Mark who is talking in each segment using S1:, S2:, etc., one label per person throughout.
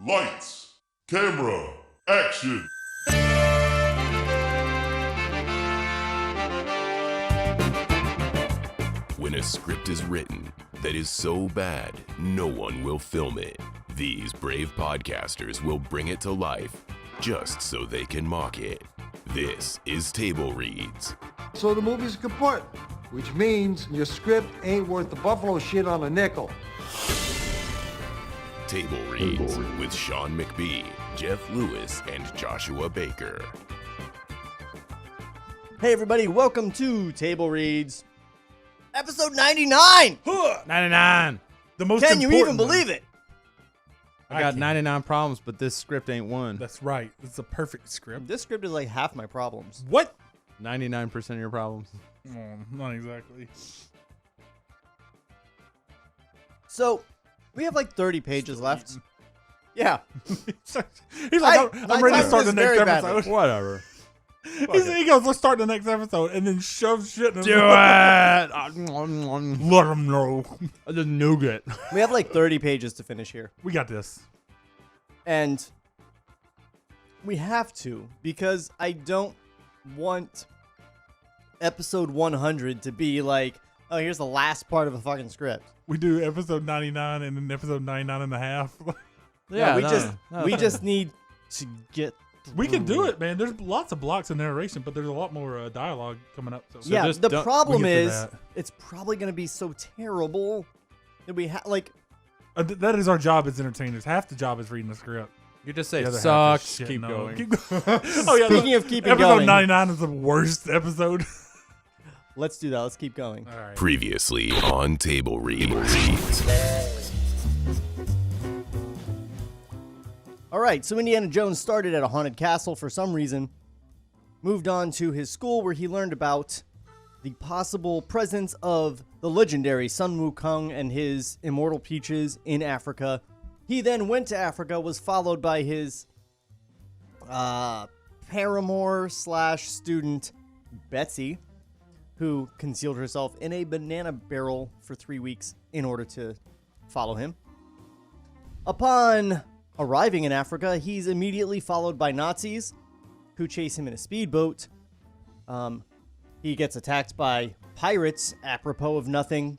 S1: Lights, camera, action.
S2: When a script is written that is so bad, no one will film it. These brave podcasters will bring it to life just so they can mock it. This is Table Reads.
S3: So the movie's kaput, which means your script ain't worth the buffalo shit on a nickel.
S2: Table Reads with Sean McBee, Jeff Lewis, and Joshua Baker.
S4: Hey everybody, welcome to Table Reads, episode 99!
S5: 99. The most
S4: Can you
S5: important
S4: even believe it?
S5: I got 99 problems, but this script ain't one.
S6: That's right. It's a perfect script.
S4: This script is like half my problems.
S6: What?
S5: 99% of your problems.
S6: Oh, not exactly.
S4: So, we have like 30 pages left. Yeah.
S6: He's like, I'm ready to start the next episode.
S5: Whatever.
S6: He goes, let's start the next episode, and then shoves shit in
S5: Do
S6: his
S5: it.
S6: Let him know.
S5: Just nougat.
S4: We have like 30 pages to finish here.
S6: We got this.
S4: And we have to, because I don't want episode 100 to be like, oh, here's the last part of a fucking script.
S6: We do episode 99 and then episode 99 and a half.
S4: Yeah, we just need to get
S6: We can do it, man. There's lots of blocks of narration, but there's a lot more dialogue coming up. So
S4: yeah,
S5: just
S4: the
S5: don't-
S4: problem
S6: we get through
S4: is
S6: that.
S4: it's probably going to be so terrible that we have like
S6: that is our job as entertainers. Half the job is reading the script.
S5: You just say
S6: The
S5: it
S6: other half is
S5: sucks.
S6: shit.
S5: Keep
S6: No,
S5: going.
S6: Keep going. Oh yeah.
S4: Speaking of keeping
S6: episode
S4: going.
S6: 99 is the worst episode.
S4: Let's do that. Let's keep going.
S6: All right.
S2: Previously on Table Reads.
S4: All right, so Indiana Jones started at a haunted castle for some reason, moved on to his school where he learned about the possible presence of the legendary Sun Wukong and his immortal peaches in Africa. He then went to Africa, was followed by his paramour / student, Betsy, who concealed herself in a banana barrel for 3 weeks in order to follow him. Upon arriving in Africa, he's immediately followed by Nazis who chase him in a speedboat. He gets attacked by pirates apropos of nothing.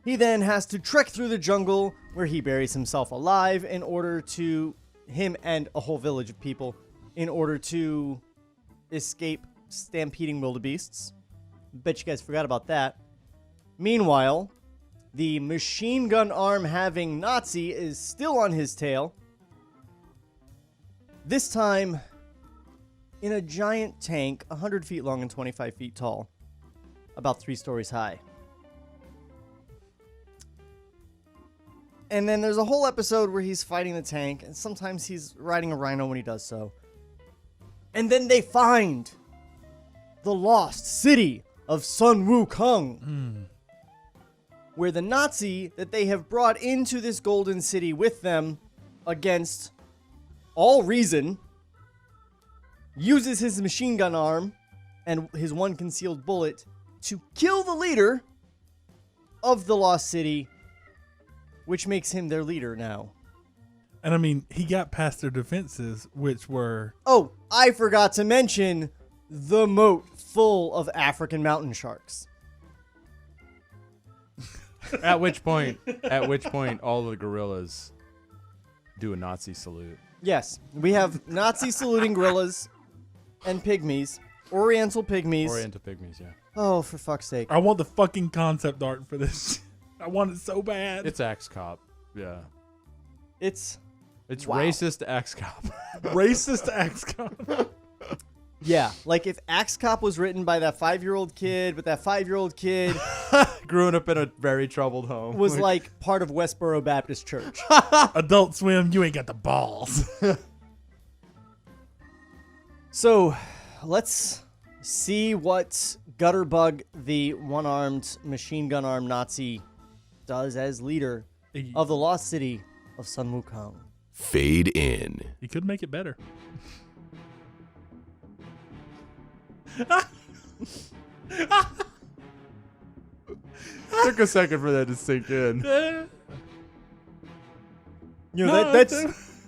S4: He then has to trek through the jungle where he buries himself alive in order to, him and a whole village of people, in order to escape stampeding wildebeests. Bet you guys forgot about that. Meanwhile, the machine gun arm having Nazi is still on his tail. This time in a giant tank, 100 feet long and 25 feet tall, about 3 stories high. And then there's a whole episode where he's fighting the tank, and sometimes he's riding a rhino when he does so. And then they find the lost city of Sun Wukong. Where the Nazi that they have brought into this golden city with them against all reason uses his machine gun arm and his one concealed bullet to kill the leader of the lost city, which makes him their leader now.
S6: And I mean, he got past their defenses, which were...
S4: Oh, I forgot to mention the moat full of African mountain sharks.
S5: At which point, all the gorillas do a Nazi salute.
S4: Yes, we have Nazi saluting gorillas and pygmies, Oriental pygmies.
S5: Oriental pygmies, yeah.
S4: Oh, for fuck's sake.
S6: I want the fucking concept art for this. I want it so bad.
S5: It's Axe Cop. Yeah.
S4: It's wow.
S5: Racist Axe Cop.
S6: Racist XCOM.
S4: Yeah, like if Axe Cop was written by that 5-year-old kid, but that 5-year-old kid
S5: Growing up in a very troubled home.
S4: was like part of Westboro Baptist Church.
S6: Adult Swim, you ain't got the balls.
S4: So, let's see what Gutterbug, the one-armed, machine gun-armed Nazi, does as leader of the lost city of Sun Wukong.
S2: Fade in.
S6: You could make it better.
S5: Took a second for that to sink in.
S4: You know,
S6: No,
S4: that's...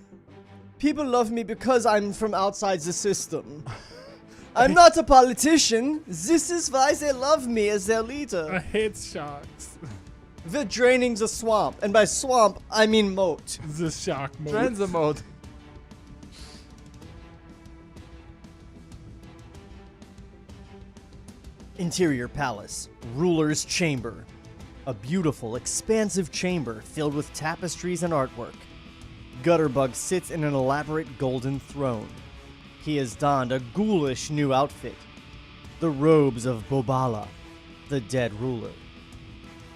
S4: People love me because I'm from outside the system. I'm not a politician. This is why they love me as their
S6: I
S4: leader.
S6: hate sharks.
S4: They're draining the swamp. And by swamp, I mean moat.
S6: The shark mode.
S5: Transit mode.
S4: Interior palace. Ruler's chamber. A beautiful, expansive chamber filled with tapestries and artwork. Gutterbug sits in an elaborate golden throne. He has donned a ghoulish new outfit. The robes of Bobala, the dead ruler.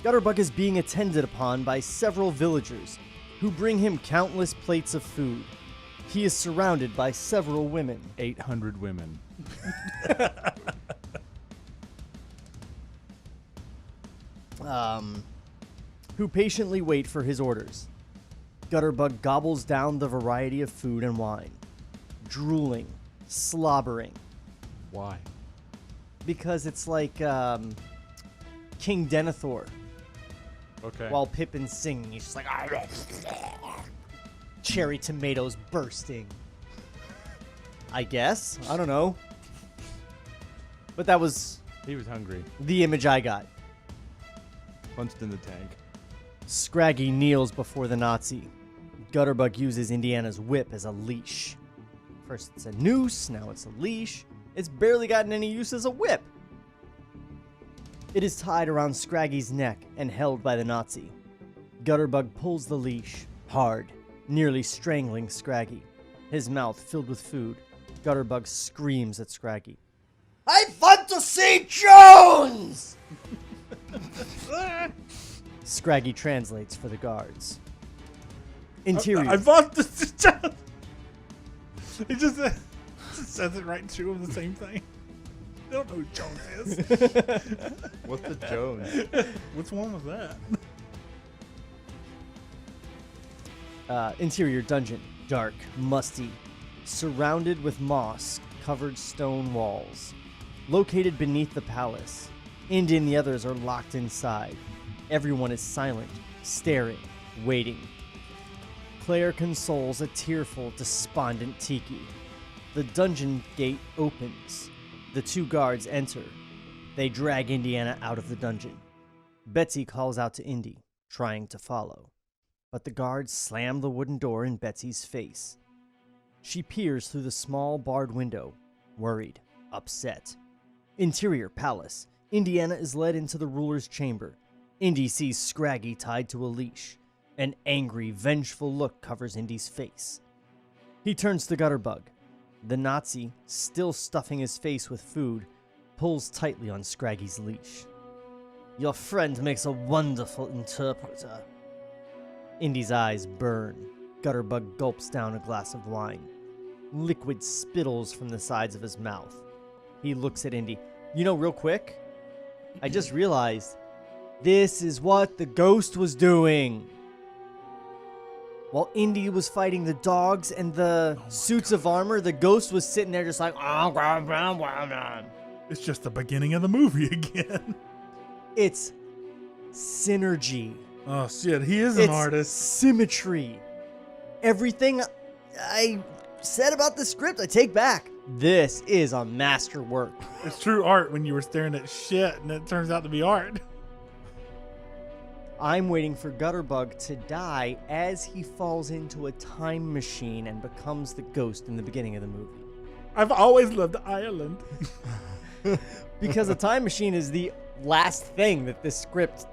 S4: Gutterbug is being attended upon by several villagers who bring him countless plates of food. He is surrounded by several women.
S5: 800 women.
S4: Who patiently wait for his orders. Gutterbug gobbles down the variety of food and wine, drooling, slobbering,
S5: Why?
S4: because it's like King Denethor.
S5: Okay.
S4: While Pippin's singing, he's just like cherry tomatoes bursting. I guess. I don't know. But that was
S5: he was hungry.
S4: the image I got.
S5: Punched in the tank.
S4: Scraggy kneels before the Nazi. Gutterbug uses Indiana's whip as a leash. First it's a noose, now it's a leash. It's barely gotten any use as a whip. It is tied around Scraggy's neck and held by the Nazi. Gutterbug pulls the leash, hard, nearly strangling Scraggy. His mouth filled with food. Gutterbug screams at Scraggy. I want to see Jones! Scraggy translates for the guards. Interior.
S6: I bought this. He just says it right through him the same thing. I don't know who Jones is.
S5: What's the Jones?
S6: Which one was that?
S4: Interior dungeon. Dark, musty, surrounded with moss-covered stone walls. Located beneath the palace. Indy and the others are locked inside. Everyone is silent, staring, waiting. Claire consoles a tearful, despondent Tiki. The dungeon gate opens. The two guards enter. They drag Indiana out of the dungeon. Betsy calls out to Indy, trying to follow. But the guards slam the wooden door in Betsy's face. She peers through the small barred window, worried, upset. Interior palace. Indiana is led into the ruler's chamber. Indy sees Scraggy tied to a leash. An angry, vengeful look covers Indy's face. He turns to Gutterbug. The Nazi, still stuffing his face with food, pulls tightly on Scraggy's leash. Your friend makes a wonderful interpreter. Indy's eyes burn. Gutterbug gulps down a glass of wine. Liquid spittles from the sides of his mouth. He looks at Indy. You know, real quick, I just realized this is what the ghost was doing. While Indy was fighting the dogs and the suits of armor, the ghost was sitting there just like,
S6: It's just the beginning of the movie again.
S4: It's synergy.
S6: Oh shit, he is an
S4: It's
S6: artist.
S4: symmetry. Everything I said about the script, I take back. This is a masterwork.
S6: It's true art when you were staring at shit and it turns out to be art.
S4: I'm waiting for Gutterbug to die as he falls into a time machine and becomes the ghost in the beginning of the movie.
S6: I've always loved Ireland.
S4: Because a time machine is the last thing that this script,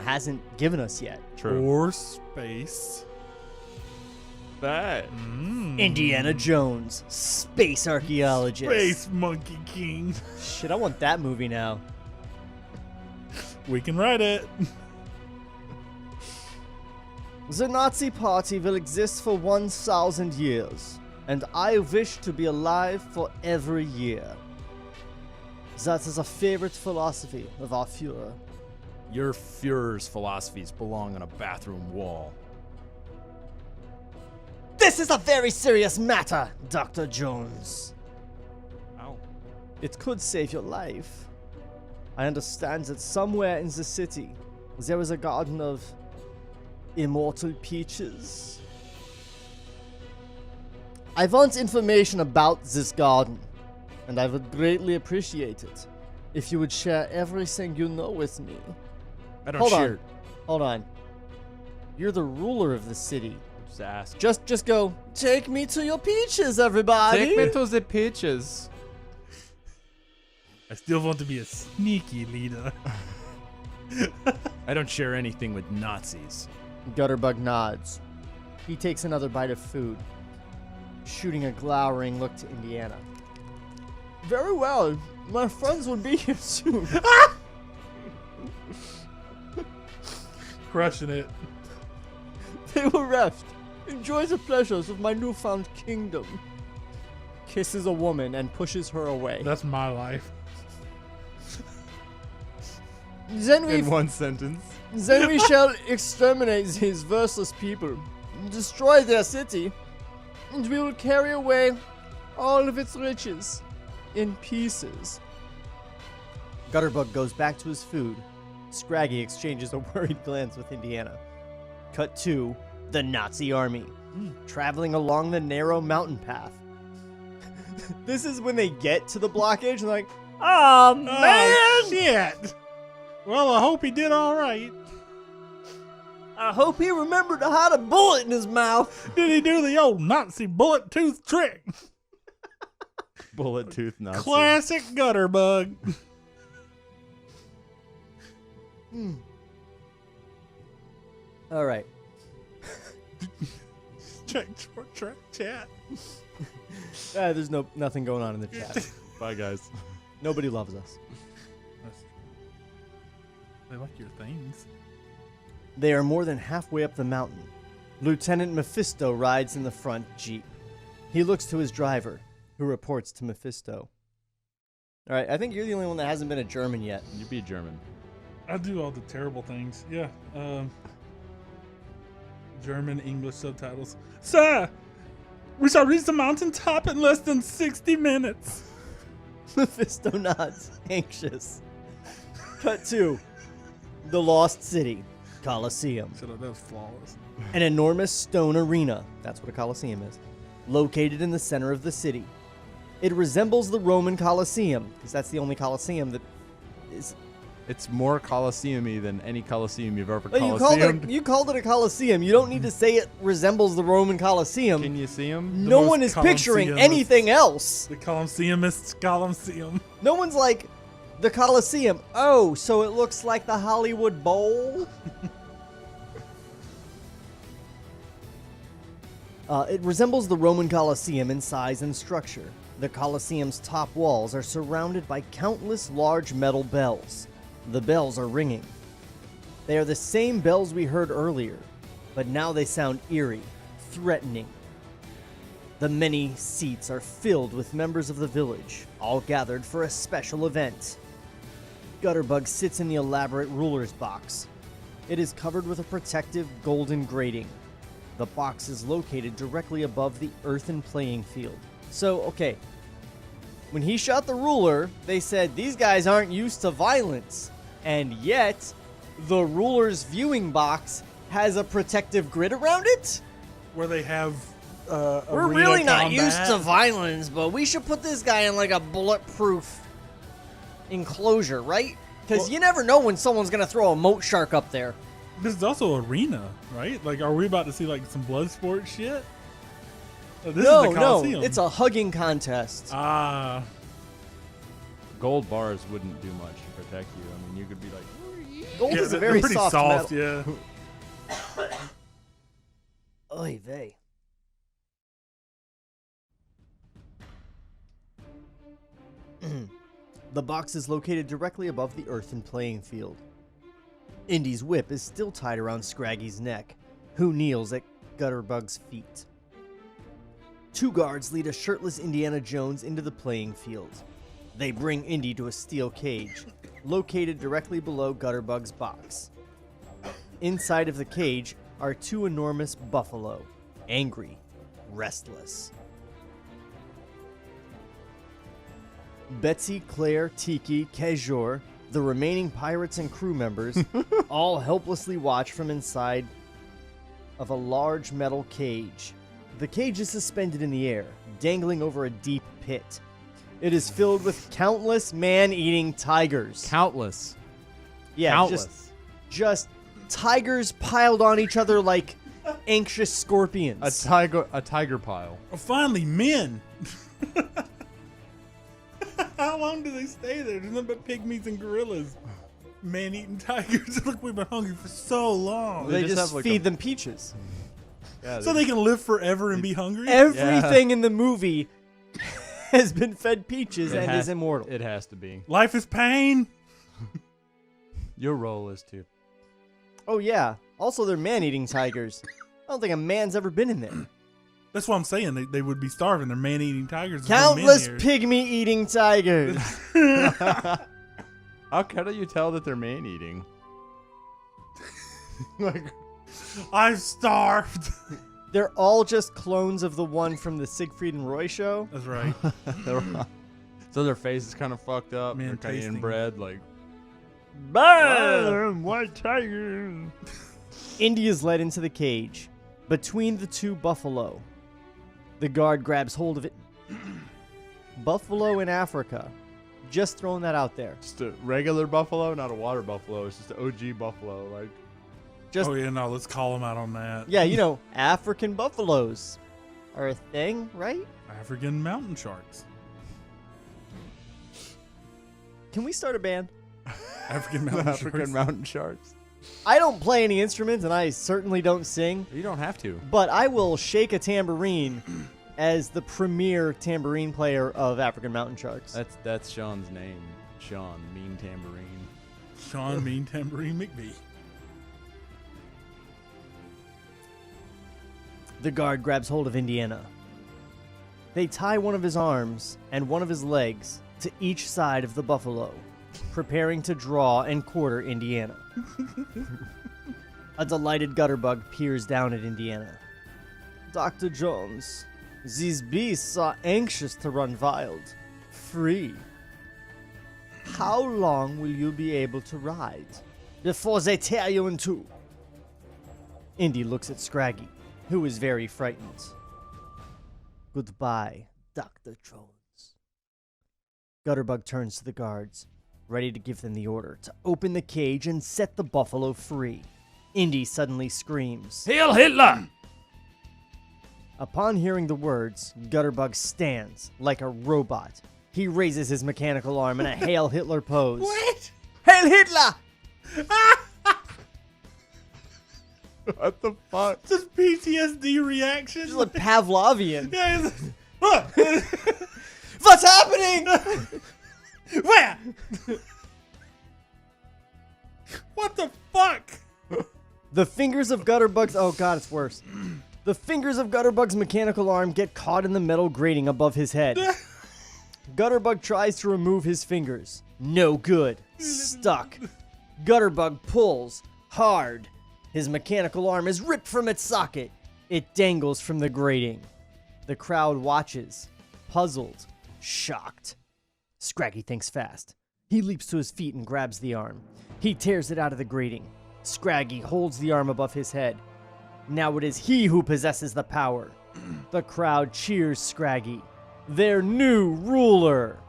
S4: hasn't given us yet.
S5: True.
S6: Or space.
S5: That.
S4: Indiana Jones, space archaeologist.
S6: Space Monkey King.
S4: Shit, I want that movie now.
S6: We can write it.
S4: The Nazi Party will exist for 1,000 years, and I wish to be alive for every year. That is a favorite philosophy of our Führer.
S5: Your Führer's philosophies belong on a bathroom wall.
S4: This is a very serious matter, Dr. Jones.
S5: Ow.
S4: It could save your life. I understand that somewhere in the city, there is a garden of Immortal Peaches. I want information about this garden, and I would greatly appreciate it if you would share everything you know with me.
S5: I don't
S4: Hold
S5: share.
S4: on. Hold on. You're the ruler of the city.
S5: Just ask.
S4: Just go, take me to your peaches, everybody.
S5: Take me to the peaches.
S6: I still want to be a sneaky leader.
S5: I don't share anything with Nazis.
S4: Gutterbug nods. He takes another bite of food, shooting a glowering look to Indiana. Very well. My friends will be here soon.
S6: Crushing it.
S4: They will rest. Enjoy the pleasures of my newfound kingdom. Kisses a woman and pushes her away.
S6: That's my life.
S4: Then
S5: In one sentence.
S4: we shall exterminate these worthless people, destroy their city, and we will carry away all of its riches in pieces. Gutterbug goes back to his food. Scraggy exchanges a worried glance with Indiana. Cut to the Nazi army, traveling along the narrow mountain path. This is when they get to the blockage and they're like, oh man!
S6: Oh, shit. Well, I hope he did all right.
S4: I hope he remembered to hide a bullet in his mouth.
S6: Did he do the old Nazi bullet tooth trick?
S5: Bullet tooth Nazi.
S6: Classic Gutterbug.
S4: All right.
S6: Check chat.
S4: There's nothing going on in the chat.
S5: Bye, guys.
S4: Nobody loves us.
S6: They like your things.
S4: They are more than halfway up the mountain. Lieutenant Mephisto rides in the front jeep. He looks to his driver, who reports to Mephisto. All right, I think you're the only one that hasn't been a German yet.
S5: You be German.
S6: I do all the terrible things. Yeah. German, English subtitles. Sir, we shall reach the mountaintop in less than 60 minutes.
S4: Mephisto nods, anxious. Cut to the Lost City, Colosseum.
S6: Shut up, that was flawless.
S4: An enormous stone arena, that's what a Colosseum is, located in the center of the city. It resembles the Roman Colosseum, because that's the only Colosseum that is...
S5: It's more Colosseum-y than any Colosseum you've ever
S4: Oh,
S5: Colosseum.
S4: you called it a Colosseum. You don't need to say it resembles the Roman Colosseum.
S5: Can you see him?
S4: No
S6: most
S4: one is picturing
S6: Colosseum.
S4: anything else.
S6: The Colosseumist Colosseum.
S4: No one's like, the Colosseum. Oh, so it looks like the Hollywood Bowl? It resembles the Roman Colosseum in size and structure. The Colosseum's top walls are surrounded by countless large metal bells. The bells are ringing. They are the same bells we heard earlier, but now they sound eerie, threatening. The many seats are filled with members of the village, all gathered for a special event. Gutterbug sits in the elaborate ruler's box. It is covered with a protective golden grating. The box is located directly above the earthen playing field. So, okay, when he shot the ruler, they said these guys aren't used to violence. And yet, the ruler's viewing box has a protective grid around it?
S6: Where they have
S4: We're
S6: arena
S4: really not
S6: combat.
S4: used to violence, but we should put this guy in like a bulletproof enclosure, right? Because you never know when someone's going to throw a moat shark up there.
S6: This is also arena, right? Like, are we about to see like some blood sport shit? Oh, this is the Coliseum.
S4: It's a hugging contest.
S6: Ah.
S5: Gold bars wouldn't do much to protect you. I mean, you could be like,
S4: Gold
S6: Yeah,
S4: is a
S6: they're
S4: very
S6: pretty
S4: soft metal.
S6: yeah.
S4: Oy vey. The box is located directly above the earthen playing field. Indy's whip is still tied around Scraggy's neck, who kneels at Gutterbug's feet. Two guards lead a shirtless Indiana Jones into the playing field. They bring Indy to a steel cage, located directly below Gutterbug's box. Inside of the cage are two enormous buffalo, angry, restless. Betsy, Claire, Tiki, Kejor, the remaining pirates and crew members, all helplessly watch from inside of a large metal cage. The cage is suspended in the air, dangling over a deep pit. It is filled with countless man-eating tigers.
S5: Countless.
S4: Yeah,
S5: Countless.
S4: just tigers piled on each other like anxious scorpions.
S5: A tiger pile.
S6: Oh, finally, men. How long do they stay there? There's nothing but pygmies and gorillas. Man-eating tigers. Look, we've been hungry for so long.
S4: They
S5: They just
S4: just
S5: have, like,
S4: feed
S5: a-
S4: them peaches.
S5: Yeah,
S6: So they can live forever and be hungry?
S4: Everything in the movie has been fed peaches
S5: It
S4: and
S5: has-
S4: is immortal.
S5: It has to be.
S6: Life is pain.
S5: Your role is to.
S4: Oh yeah. Also, they're man-eating tigers. I don't think a man's ever been in there.
S6: That's what I'm saying. They would be starving. They're man-eating tigers. There's no men
S4: Countless
S6: here.
S4: pygmy-eating tigers.
S5: How can you tell that they're man eating? Like,
S6: I've starved.
S4: They're all just clones of the one from the Siegfried and Roy show.
S6: That's right.
S5: so their face is kind of fucked up.
S6: Man,
S5: They're kind of
S6: tasting.
S5: inbred. Like,
S4: White tiger. Indy is led into the cage between the two buffalo. The guard grabs hold of it. Buffalo in Africa. Just throwing that out there.
S5: just a regular buffalo, not a water buffalo. It's just an OG buffalo. Like,
S4: Just
S6: Oh, yeah, no, let's call them out on that.
S4: yeah, you know, African buffaloes are a thing, right?
S6: African mountain sharks.
S4: Can we start a band?
S6: African mountain
S5: African
S6: sharks.
S5: mountain sharks.
S4: I don't play any instruments and I certainly don't sing,
S5: You don't have to.
S4: but I will shake a tambourine as the premier tambourine player of African mountain sharks.
S5: That's Sean's name. Sean, mean tambourine.
S6: Sean Mean Tambourine McBee.
S4: The guard grabs hold of Indiana. They tie one of his arms and one of his legs to each side of the buffalo, preparing to draw and quarter Indiana. A delighted gutterbug peers down at Indiana. Dr. Jones, these beasts are anxious to run wild, free. How long will you be able to ride before they tear you in two? Indy looks at Scraggy, who is very frightened. Goodbye, Dr. Jones. Gutterbug turns to the guards, ready to give them the order to open the cage and set the buffalo free. Indy suddenly screams.
S5: Hail Hitler!
S4: Upon hearing the words, Gutterbug stands like a robot. He raises his mechanical arm in a Hail Hitler pose.
S6: What?
S4: Hail Hitler!
S5: What the fuck?
S6: Just PTSD reaction.
S4: Just like Pavlovian.
S6: Yeah, it's like,
S4: What's happening?
S6: where? What the fuck?
S4: The fingers of Gutterbug's... Oh god, it's worse. The fingers of Gutterbug's mechanical arm get caught in the metal grating above his head. Gutterbug tries to remove his fingers. No good. Stuck. Gutterbug pulls. Hard. His mechanical arm is ripped from its socket. It dangles from the grating. The crowd watches. Puzzled. Shocked. Scraggy thinks fast. He leaps to his feet and grabs the arm. He tears it out of the grating. Scraggy holds the arm above his head. Now it is he who possesses the power. The crowd cheers Scraggy, their new ruler.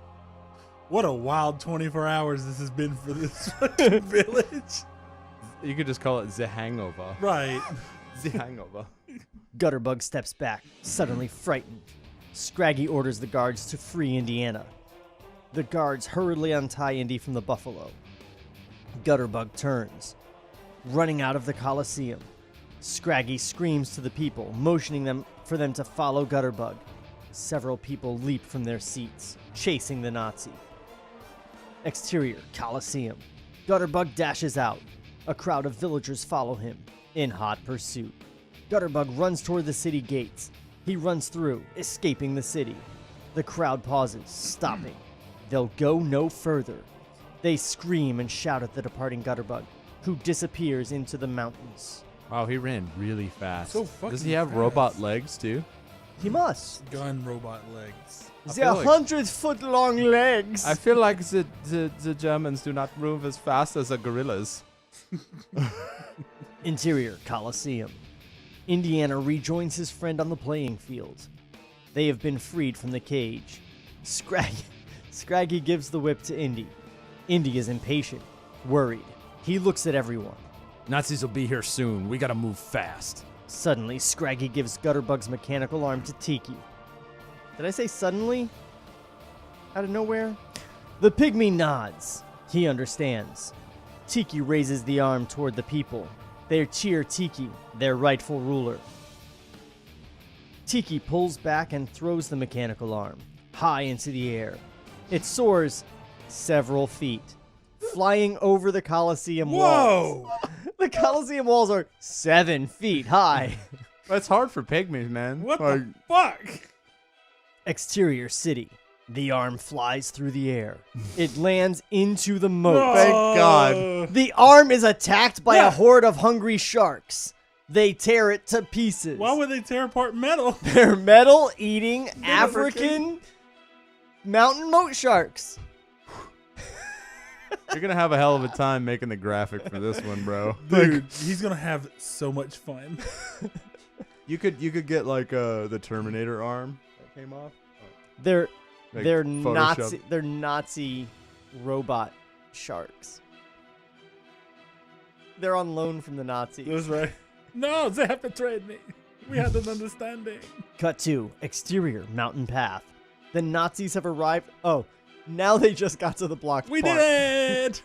S6: What a wild 24 hours this has been for this fucking village.
S5: You could just call it the hangover.
S6: Right.
S5: The hangover.
S4: Gutterbug steps back, suddenly frightened. Scraggy orders the guards to free Indiana. The guards hurriedly untie Indy from the buffalo. Gutterbug turns, running out of the Colosseum. Scraggy screams to the people, motioning them for them to follow Gutterbug. Several people leap from their seats, chasing the Nazi. Exterior Colosseum. Gutterbug dashes out. A crowd of villagers follow him, in hot pursuit. Gutterbug runs toward the city gates. He runs through, escaping the city. The crowd pauses, stopping. They'll go no further. They scream and shout at the departing Gutterbug, who disappears into the mountains.
S5: Wow, he ran really fast.
S6: So
S5: Does
S6: fucking
S5: he have
S6: fast.
S5: robot legs too?
S4: He must.
S6: Gun robot legs.
S4: They're
S5: feel like-
S4: 100-foot-long legs.
S5: I feel like the Germans do not move as fast as the gorillas.
S4: Interior Colosseum. Indiana rejoins his friend on the playing field. They have been freed from the cage. Scraggy gives the whip to Indy. Indy is impatient, worried. He looks at everyone.
S5: Nazis will be here soon. We gotta move fast.
S4: Suddenly, Scraggy gives Gutterbug's mechanical arm to Tiki. Did I say suddenly? Out of nowhere? The pygmy nods. He understands. Tiki raises the arm toward the people. They cheer Tiki, their rightful ruler. Tiki pulls back and throws the mechanical arm high into the air. It soars several feet, flying over the Colosseum walls.
S6: Whoa!
S4: The Colosseum walls are 7 feet high.
S5: That's hard for pygmies, man.
S6: What the fuck?
S4: Exterior city. The arm flies through the air. It lands into the moat.
S5: Thank God.
S4: The arm is attacked by a horde of hungry sharks. They tear it to pieces.
S6: Why would they tear apart metal?
S4: They're metal-eating African mountain moat sharks.
S5: You're gonna have a hell of a time making the graphic for this one, bro.
S6: Dude, he's gonna have so much fun.
S5: You could get like the Terminator arm that came off.
S4: They're
S5: Like
S4: Nazi.
S5: Photoshop.
S4: They're Nazi robot sharks. They're on loan from the Nazis.
S6: That's right. No, they have betrayed me. We had an understanding.
S4: Cut to exterior mountain path. The Nazis have arrived. Oh, now they just got to the blocked
S6: We
S4: part.
S6: did it!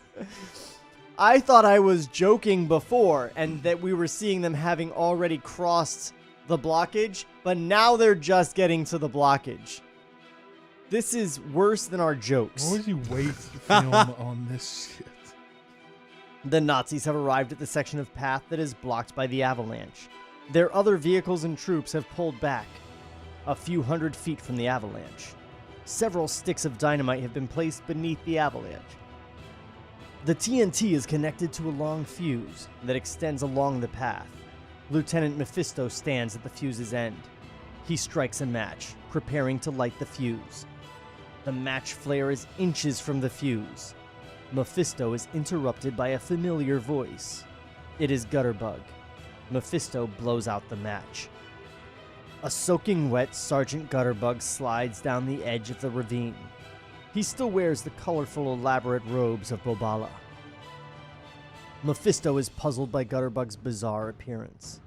S4: I thought I was joking before and that we were seeing them having already crossed the blockage, but now they're just getting to the blockage. This is worse than our jokes.
S6: Why would you waste film on this shit?
S4: The Nazis have arrived at the section of path that is blocked by the avalanche. Their other vehicles and troops have pulled back a few hundred feet from the avalanche. Several sticks of dynamite have been placed beneath the avalanche. The TNT is connected to a long fuse that extends along the path. Lieutenant Mephisto stands at the fuse's end. He strikes a match, preparing to light the fuse. The match flare is inches from the fuse. Mephisto is interrupted by a familiar voice. It is Gutterbug. Mephisto blows out the match. A soaking wet Sergeant Gutterbug slides down the edge of the ravine. He still wears the colorful, elaborate robes of Bobala. Mephisto is puzzled by Gutterbug's bizarre appearance.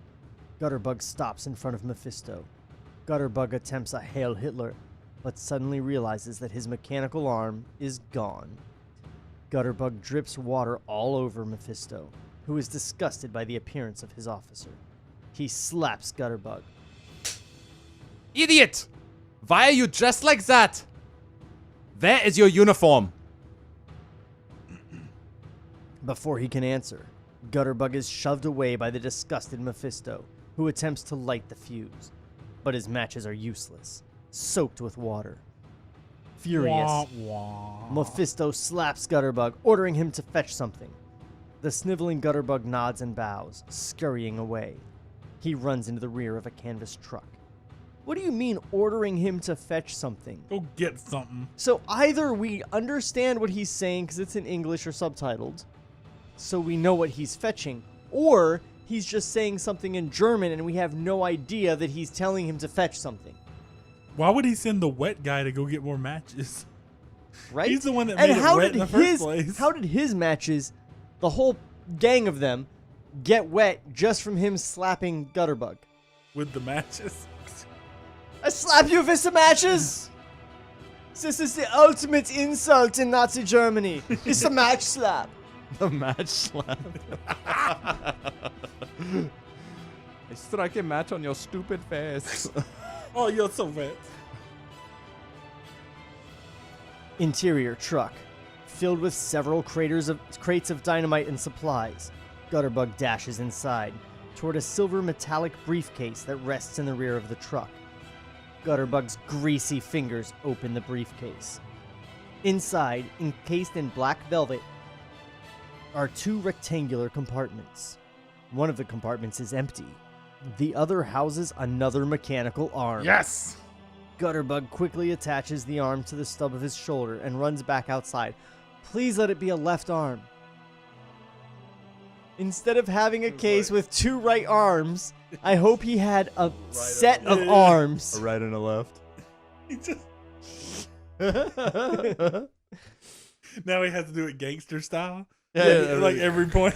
S4: Gutterbug stops in front of Mephisto. Gutterbug attempts a Hail Hitler, but suddenly realizes that his mechanical arm is gone. Gutterbug drips water all over Mephisto, who is disgusted by the appearance of his officer. He slaps Gutterbug.
S5: Idiot! Why are you dressed like that? Where is your uniform?
S4: Before he can answer, Gutterbug is shoved away by the disgusted Mephisto, who attempts to light the fuse. But his matches are useless, soaked with water. Furious,
S6: Wah, wah.
S4: Mephisto slaps Gutterbug, ordering him to fetch something. The sniveling Gutterbug nods and bows, scurrying away. He runs into the rear of a canvas truck. What do you mean ordering him to fetch something?
S6: Go get something.
S4: So either we understand what he's saying because it's in English or subtitled, so we know what he's fetching, or he's just saying something in German and we have no idea that he's telling him to fetch something.
S6: Why would he send the wet guy to go get more matches?
S4: Right?
S6: He's the one that
S4: And
S6: made it
S4: how
S6: wet
S4: did
S6: in the first
S4: his
S6: place.
S4: how did his matches, the whole gang of them, get wet just from him slapping Gutterbug?
S6: With the matches.
S4: I slap you with some matches. This is the ultimate insult in Nazi Germany. It's a match slap.
S5: The match slap. I strike a match on your stupid face.
S6: Oh, you're so wet.
S4: Interior truck, filled with several crates of dynamite and supplies. Gutterbug dashes inside, toward a silver metallic briefcase that rests in the rear of the truck. Gutterbug's greasy fingers open the briefcase. Inside, encased in black velvet, are two rectangular compartments. One of the compartments is empty. The other houses another mechanical arm.
S5: Yes!
S4: Gutterbug quickly attaches the arm to the stub of his shoulder and runs back outside. Please let it be a left arm. Instead of having a case with 2 right arms, I hope he had a set of arms.
S5: A right and a left.
S6: He just now he has to do it gangster style.
S5: Yeah,
S6: like every point.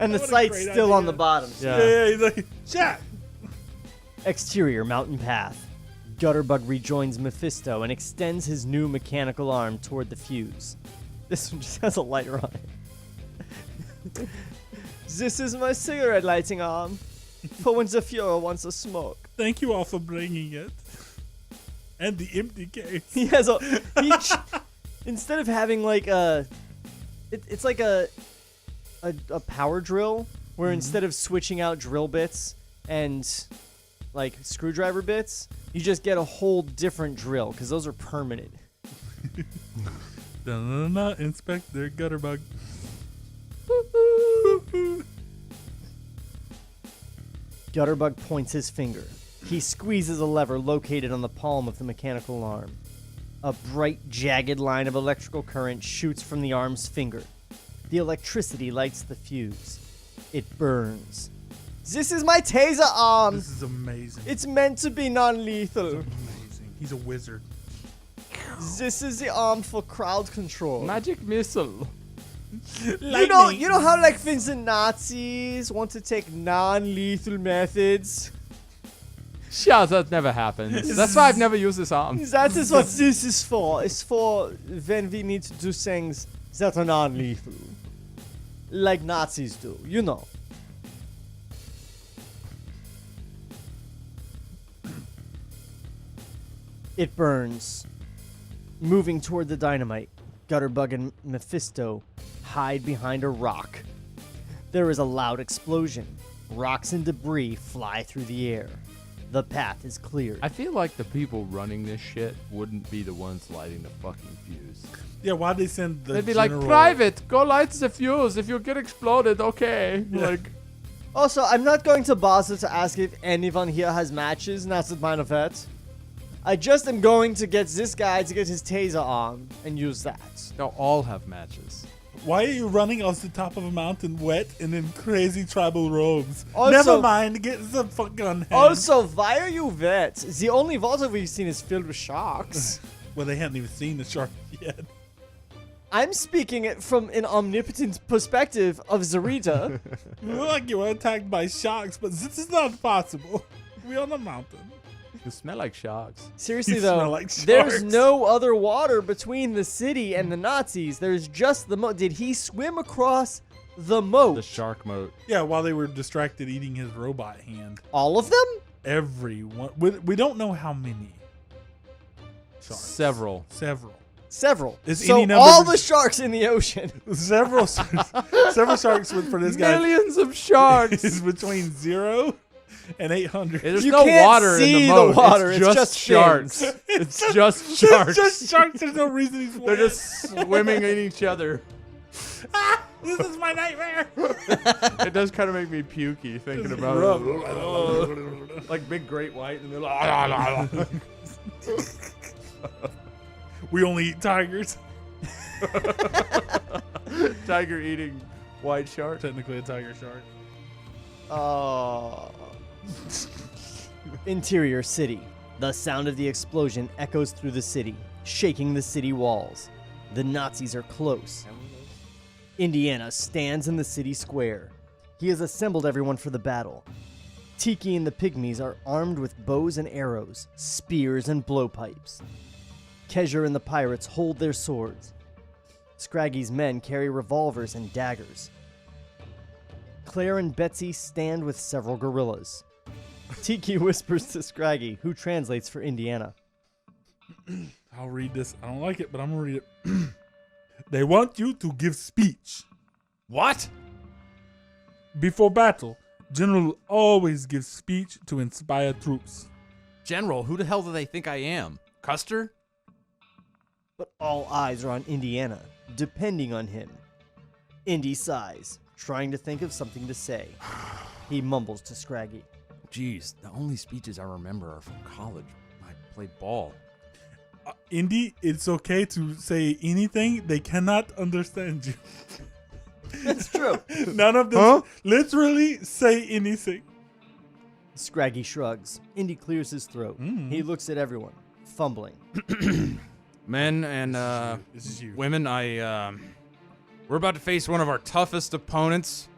S4: And the
S6: What a
S4: sight's
S6: great
S4: still on
S6: idea.
S4: the bottom.
S6: Yeah, he's like, shot.
S4: Exterior mountain path. Gutterbug rejoins Mephisto and extends his new mechanical arm toward the fuse. This one just has a lighter on it. This is my cigarette lighting arm. For when the Fuhrer wants a smoke.
S6: Thank you all for bringing it. And the empty case.
S4: He has a instead of having like it's like a power drill where instead of switching out drill bits and like screwdriver bits, you just get a whole different drill because those are permanent.
S6: Inspector Gutterbug.
S4: Gutterbug points his finger. He squeezes a lever located on the palm of the mechanical arm. A bright, jagged line of electrical current shoots from the arm's finger. The electricity lights the fuse. It burns. This is my taser arm!
S6: This is amazing.
S4: It's meant to be non-lethal.
S6: Amazing. He's a wizard.
S4: This is the arm for crowd control.
S5: Magic missile.
S4: You know how like the Nazis want to take non-lethal methods?
S5: Sure, that never happens. That's why I've never used this arm.
S4: That is what this is for. It's for when we need to do things that are non-lethal. Like Nazis do, you know. It burns. Moving toward the dynamite, Gutterbug and Mephisto hide behind a rock. There is a loud explosion. Rocks and debris fly through the air. The path is cleared.
S5: I feel like the people running this shit wouldn't be the ones lighting the fucking fuse.
S6: Yeah, why'd they send the
S5: They'd be
S6: general?
S5: like, Private, go light the fuse. If you get exploded, okay.
S6: Yeah.
S5: Like,
S4: Also, I'm not going to bother to ask if anyone here has matches, not at mine effect. I just am going to get this guy to get his taser on and use that.
S5: they'll all have matches.
S6: Why are you running off the top of a mountain wet and in crazy tribal robes?
S4: Also-
S6: Never mind, get the fuck on hand.
S4: Also, why are you wet? The only water we've seen is filled with sharks.
S6: Well, they hadn't even seen the shark yet.
S4: I'm speaking it from an omnipotent perspective of Zarita.
S6: Look like you were attacked by sharks, but this is not possible. We're on a mountain.
S5: You smell like sharks.
S4: Seriously
S6: You
S4: though,
S6: smell like
S4: there's
S6: sharks.
S4: no other water between the city and the Nazis. There's just the moat. Did he swim across the moat?
S5: The shark moat.
S6: Yeah, while they were distracted eating his robot hand.
S4: All of them?
S6: Everyone. We don't know how many sharks.
S5: Several.
S6: Several. Is
S4: So
S6: any number
S4: all
S6: be-
S4: the sharks in the ocean.
S6: Several sharks for this guy
S5: Millions of sharks.
S6: is between 0 and 800.
S5: There's
S4: You
S5: no
S4: can't
S5: water in
S4: see
S5: the
S4: the
S5: moat.
S4: water,
S5: It's
S4: it's
S5: just
S4: just
S5: sharks.
S4: fins.
S5: It's just sharks.
S6: Just sharks. There's no reason he's
S5: They're
S6: wet.
S5: just swimming in each other.
S6: This is my nightmare.
S5: It does kind of make me pukey thinking about it. Like big great white and they're like,
S6: We only eat tigers.
S5: tiger eating white shark.
S6: Technically a tiger shark.
S4: Interior city. The sound of the explosion echoes through the city, shaking the city walls. The Nazis are close. Indiana stands in the city square. He has assembled everyone for the battle. Tiki and the pygmies are armed with bows and arrows, spears and blowpipes. Kezher and the pirates hold their swords. Scraggy's men carry revolvers and daggers. Claire and Betsy stand with several gorillas. Tiki whispers to Scraggy, who translates for Indiana.
S6: I'll read this. I don't like it, but I'm going to read it. They want you to give speech.
S5: What?
S6: Before battle, General always gives speech to inspire troops.
S5: General, who the hell do they think I am? Custer?
S4: But all eyes are on Indiana, depending on him. Indy sighs, trying to think of something to say. He mumbles to Scraggy.
S5: Geez, the only speeches I remember are from college. I played ball.
S6: Indy, it's okay to say anything. They cannot understand you.
S4: That's true.
S6: None of them literally say anything.
S4: Scraggy shrugs. Indy clears his throat. He looks at everyone, fumbling.
S7: Men and
S6: This is you.
S7: women, we're about to face one of our toughest opponents.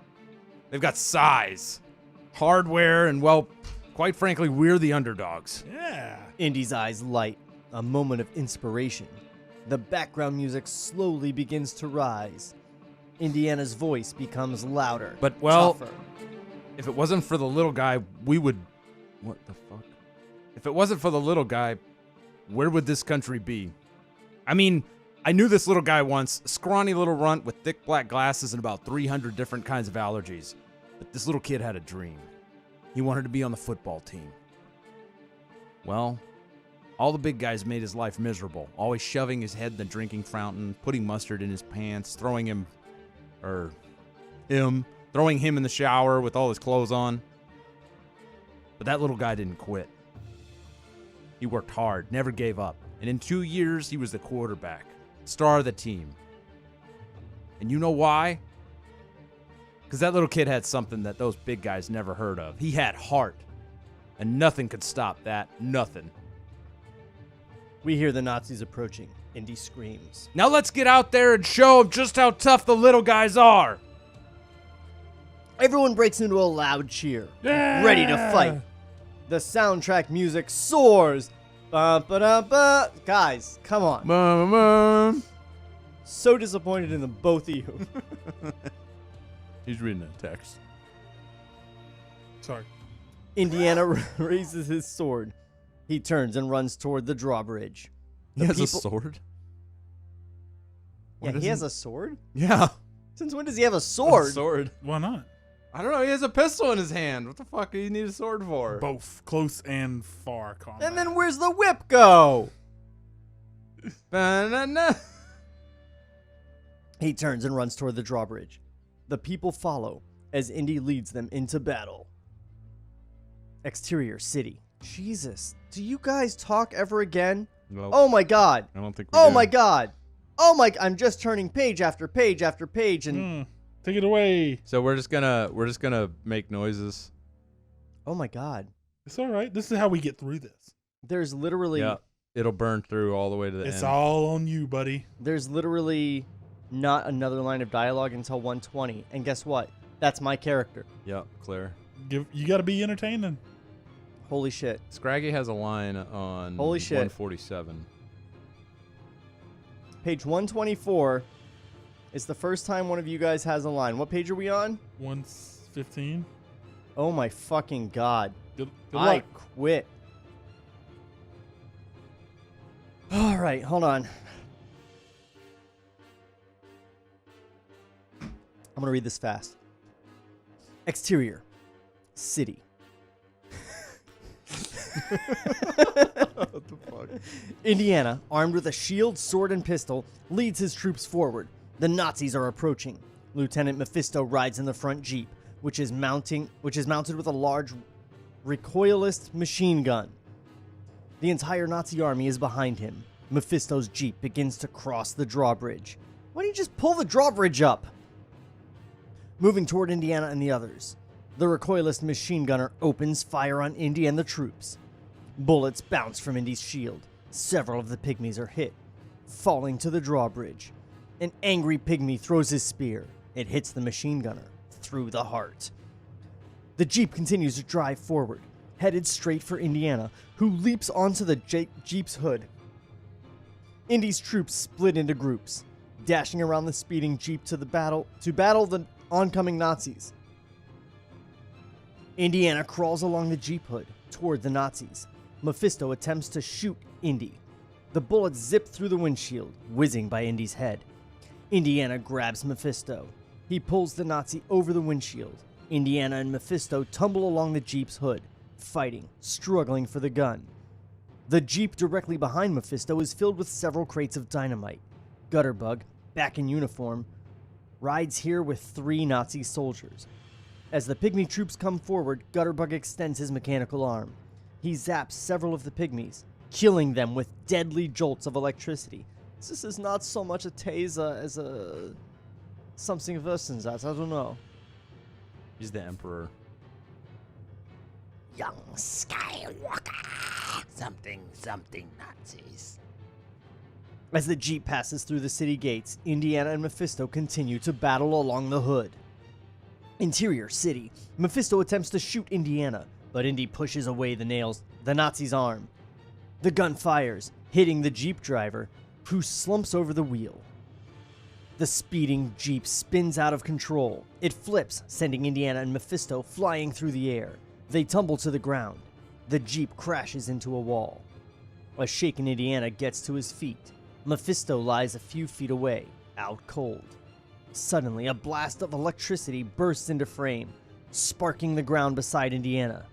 S7: They've got size, hardware, and, well, quite frankly, we're the underdogs.
S6: Yeah.
S4: Indy's eyes light. A moment of inspiration. The background music slowly begins to rise. Indiana's voice becomes louder.
S7: But, well,
S4: tougher.
S7: if it wasn't for the little guy, we would... What the fuck? If it wasn't for the little guy, where would this country be? I mean, I knew this little guy once, a scrawny little runt with thick black glasses and about 300 different kinds of allergies. But this little kid had a dream. He wanted to be on the football team. Well, all the big guys made his life miserable, always shoving his head in the drinking fountain, putting mustard in his pants, throwing him in the shower with all his clothes on. But that little guy didn't quit. He worked hard, never gave up. And in 2 years, he was the quarterback, star of the team. And you know why? Because that little kid had something that those big guys never heard of. He had heart. And nothing could stop that. Nothing.
S4: We hear the Nazis approaching. Indy screams.
S7: Now let's get out there and show them just how tough the little guys are.
S4: Everyone breaks into a loud cheer, ready to fight. The soundtrack music soars. Ba-ba-da-ba. Guys, come on. So disappointed in the both of you.
S5: He's reading a text.
S6: Sorry.
S4: Indiana raises his sword. He turns and runs toward the drawbridge.
S5: He has a sword?
S4: Yeah, he has a sword?
S7: Yeah.
S4: Since when does he have a sword?
S5: A sword.
S6: Why not?
S7: I don't know. He has a pistol in his hand. What the fuck do you need a sword for?
S6: Both close and far combat.
S4: And then where's the whip go?
S7: Ba-na-na.
S4: He turns and runs toward the drawbridge. The people follow as Indy leads them into battle. Exterior city. Jesus, do you guys talk ever again?
S5: Well,
S4: Oh my god.
S5: I don't think we
S4: Oh
S5: do.
S4: my god. Oh my, I'm just turning page after page after page and
S6: Take it away.
S5: So we're just gonna make noises.
S4: oh my god.
S6: It's all right. This is how we get through this.
S4: There's literally
S5: Yeah. It'll burn through all the way to the
S6: It's
S5: end.
S6: all on you, buddy.
S4: there's literally not another line of dialogue until 120. And guess what? That's my character.
S5: Yep, clear.
S6: You got to be entertaining.
S4: Holy shit.
S5: Scraggy has a line on
S4: Holy shit.
S5: 147.
S4: Page 124 is the first time one of you guys has a line. What page are we on?
S6: 115.
S4: Oh my fucking god.
S6: Good
S4: I
S6: luck.
S4: quit. All right, hold on. I'm going to read this fast. Exterior. City.
S5: What the fuck?
S4: Indiana, armed with a shield, sword, and pistol, leads his troops forward. The Nazis are approaching. Lieutenant Mephisto rides in the front jeep, which is mounted with a large recoilless machine gun. The entire Nazi army is behind him. Mephisto's jeep begins to cross the drawbridge. Why don't you just pull the drawbridge up? Moving toward Indiana and the others, the recoilless machine gunner opens fire on Indy and the troops. Bullets bounce from Indy's shield. Several of the pygmies are hit, falling to the drawbridge. An angry pygmy throws his spear. It hits the machine gunner through the heart. The jeep continues to drive forward, headed straight for Indiana, who leaps onto the jeep's hood. Indy's troops split into groups, dashing around the speeding jeep to battle the oncoming Nazis. Indiana crawls along the jeep hood toward the Nazis. Mephisto attempts to shoot Indy. The bullets zip through the windshield, whizzing by Indy's head. Indiana grabs Mephisto. He pulls the Nazi over the windshield. Indiana and Mephisto tumble along the jeep's hood, fighting, struggling for the gun. The jeep directly behind Mephisto is filled with several crates of dynamite. Gutterbug, back in uniform, rides here with 3 Nazi soldiers. As the pygmy troops come forward, Gutterbug extends his mechanical arm. He zaps several of the pygmies, killing them with deadly jolts of electricity. This is not so much a taser as a something worse than that. I don't know.
S7: He's the emperor.
S8: Young Skywalker. Something Nazis.
S4: As the Jeep passes through the city gates, Indiana and Mephisto continue to battle along the hood. Interior city. Mephisto attempts to shoot Indiana, but Indy pushes away the Nazi's arm. The gun fires, hitting the Jeep driver, who slumps over the wheel. The speeding Jeep spins out of control. It flips, sending Indiana and Mephisto flying through the air. They tumble to the ground. The Jeep crashes into a wall. A shaken Indiana gets to his feet. Mephisto lies a few feet away, out cold. Suddenly, a blast of electricity bursts into frame, sparking the ground beside Indiana.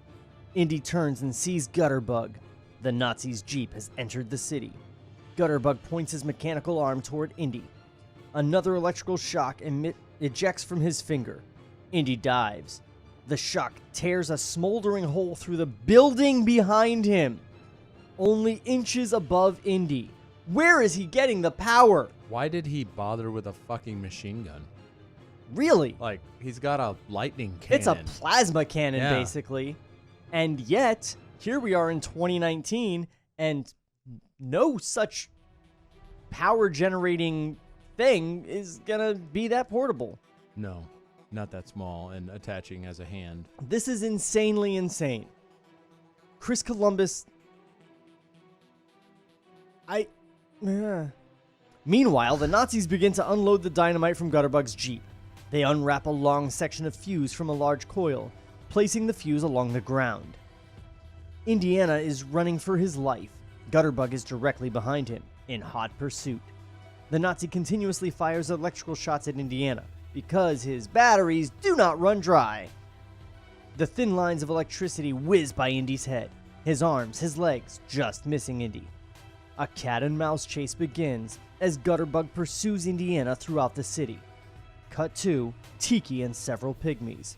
S4: Indy turns and sees Gutterbug. The Nazi's Jeep has entered the city. Gutterbug points his mechanical arm toward Indy. Another electrical shock ejects from his finger. Indy dives. The shock tears a smoldering hole through the building behind him, only inches above Indy. Where is he getting the power?
S7: Why did he bother with a fucking machine gun?
S4: Really?
S7: Like, he's got a lightning cannon.
S4: It's a plasma cannon,
S7: Yeah.
S4: basically. And yet, here we are in 2019, and no such power-generating thing is gonna be that portable.
S7: No, not that small and attaching as a hand.
S4: This is insanely insane. Chris Columbus... Meanwhile, the Nazis begin to unload the dynamite from Gutterbug's Jeep. They unwrap a long section of fuse from a large coil, placing the fuse along the ground. Indiana is running for his life. Gutterbug is directly behind him, in hot pursuit. The Nazi continuously fires electrical shots at Indiana, because his batteries do not run dry. The thin lines of electricity whiz by Indy's head, his arms, his legs, just missing Indy. A cat and mouse chase begins as Gutterbug pursues Indiana throughout the city. Cut to Tiki and several pygmies.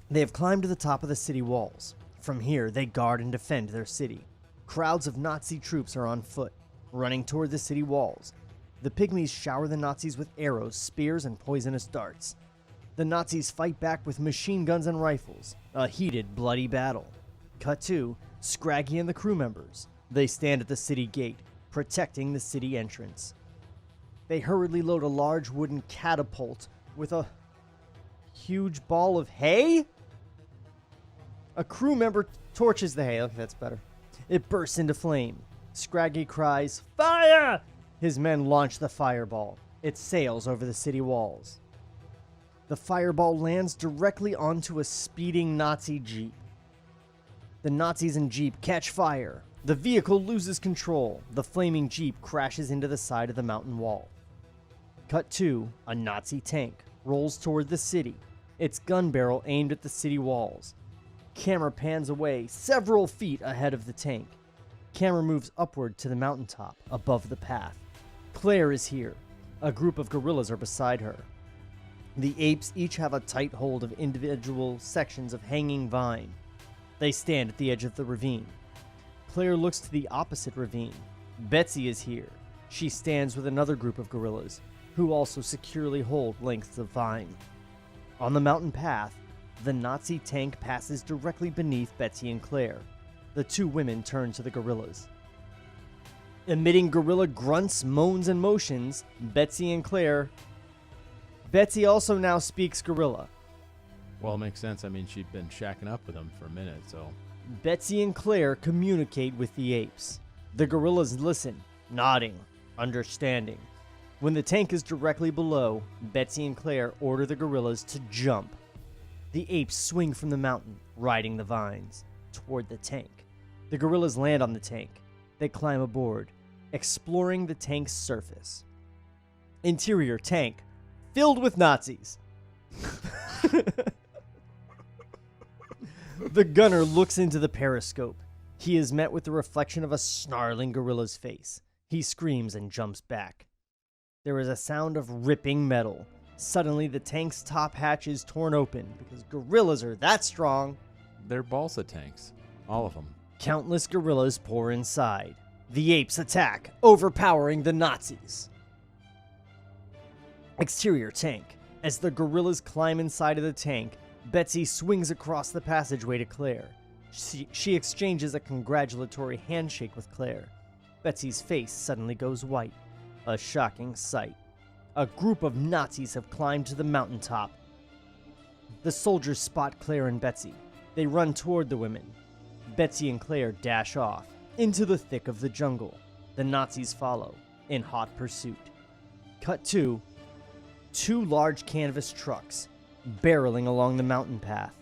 S4: They have climbed to the top of the city walls. From here, they guard and defend their city. Crowds of Nazi troops are on foot, running toward the city walls. The pygmies shower the Nazis with arrows, spears, and poisonous darts. The Nazis fight back with machine guns and rifles. A heated, bloody battle. Cut to Scraggy and the crew members. They stand at the city gate, protecting the city entrance. They hurriedly load a large wooden catapult with a huge ball of hay? A crew member torches the hay. Okay, that's better. It bursts into flame. Scraggy cries, "Fire!" His men launch the fireball. It sails over the city walls. The fireball lands directly onto a speeding Nazi Jeep. The Nazis and Jeep catch fire. The vehicle loses control. The flaming Jeep crashes into the side of the mountain wall. Cut to a Nazi tank rolls toward the city, its gun barrel aimed at the city walls. Camera pans away several feet ahead of the tank. Camera moves upward to the mountaintop above the path. Claire is here. A group of gorillas are beside her. The apes each have a tight hold of individual sections of hanging vine. They stand at the edge of the ravine. Claire looks to the opposite ravine. Betsy is here. She stands with another group of gorillas, who also securely hold lengths of vine. On the mountain path, the Nazi tank passes directly beneath Betsy and Claire. The two women turn to the gorillas. Emitting gorilla grunts, moans, and motions, Betsy and Claire... Betsy also now speaks gorilla.
S7: Well, it makes sense. I mean, she'd been shacking up with him for a minute, so...
S4: Betsy and Claire communicate with the apes. The gorillas listen, nodding, understanding. When the tank is directly below, Betsy and Claire order the gorillas to jump. The apes swing from the mountain, riding the vines, toward the tank. The gorillas land on the tank. They climb aboard, exploring the tank's surface. Interior tank, filled with Nazis. The gunner looks into the periscope. He is met with the reflection of a snarling gorilla's face. He screams and jumps back. There is a sound of ripping metal. Suddenly, the tank's top hatch is torn open because gorillas are that strong.
S7: They're balsa tanks. All of them.
S4: Countless gorillas pour inside. The apes attack, overpowering the Nazis. Exterior tank. As the gorillas climb inside of the tank, Betsy swings across the passageway to Claire. She exchanges a congratulatory handshake with Claire. Betsy's face suddenly goes white. A shocking sight. A group of Nazis have climbed to the mountaintop. The soldiers spot Claire and Betsy. They run toward the women. Betsy and Claire dash off into the thick of the jungle. The Nazis follow in hot pursuit. Cut to 2 large canvas trucks barreling along the mountain path.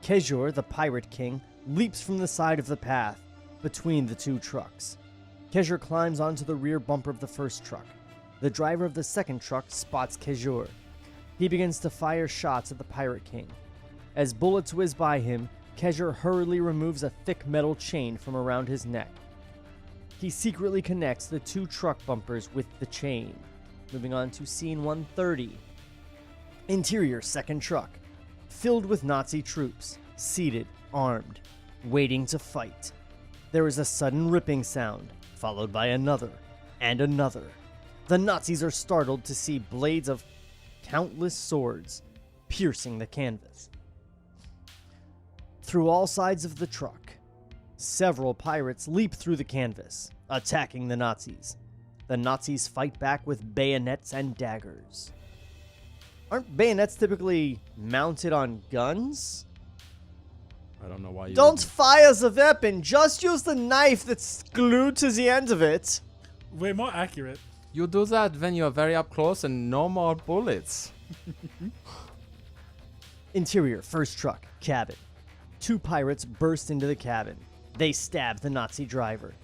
S4: Kejur, the pirate king, leaps from the side of the path between the 2 trucks. Kejur climbs onto the rear bumper of the first truck. The driver of the second truck spots Kejur. He begins to fire shots at the pirate king. As bullets whiz by him, Kejur hurriedly removes a thick metal chain from around his neck. He secretly connects the 2 truck bumpers with the chain. Moving on to scene 130. Interior second truck. Filled with Nazi troops, seated, armed, waiting to fight. There is a sudden ripping sound, followed by another, and another. The Nazis are startled to see blades of countless swords piercing the canvas. Through all sides of the truck, several pirates leap through the canvas, attacking the Nazis. The Nazis fight back with bayonets and daggers. Aren't bayonets typically mounted on guns?
S7: I don't know why you
S4: Don't fire the weapon, just use the knife that's glued to the end of it.
S6: Way more accurate.
S7: You do that when you're very up close and no more bullets.
S4: Interior, first truck, cabin. 2 pirates burst into the cabin. They stab the Nazi driver.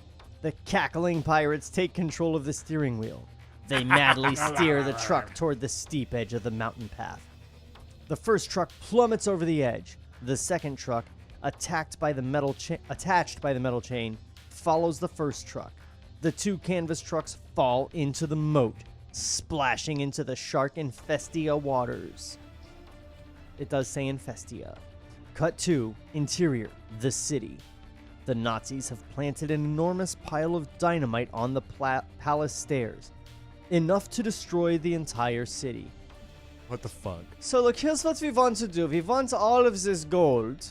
S4: The cackling pirates take control of the steering wheel. They madly steer the truck toward the steep edge of the mountain path. The first truck plummets over the edge. The second truck, attached by the metal chain, follows the first truck. The 2 canvas trucks fall into the moat, splashing into the shark infestia waters. It does say infestia. Cut to interior, the city. The Nazis have planted an enormous pile of dynamite on the palace stairs, enough to destroy the entire city.
S7: What the fuck?
S4: So look, here's what we want to do. We want all of this gold.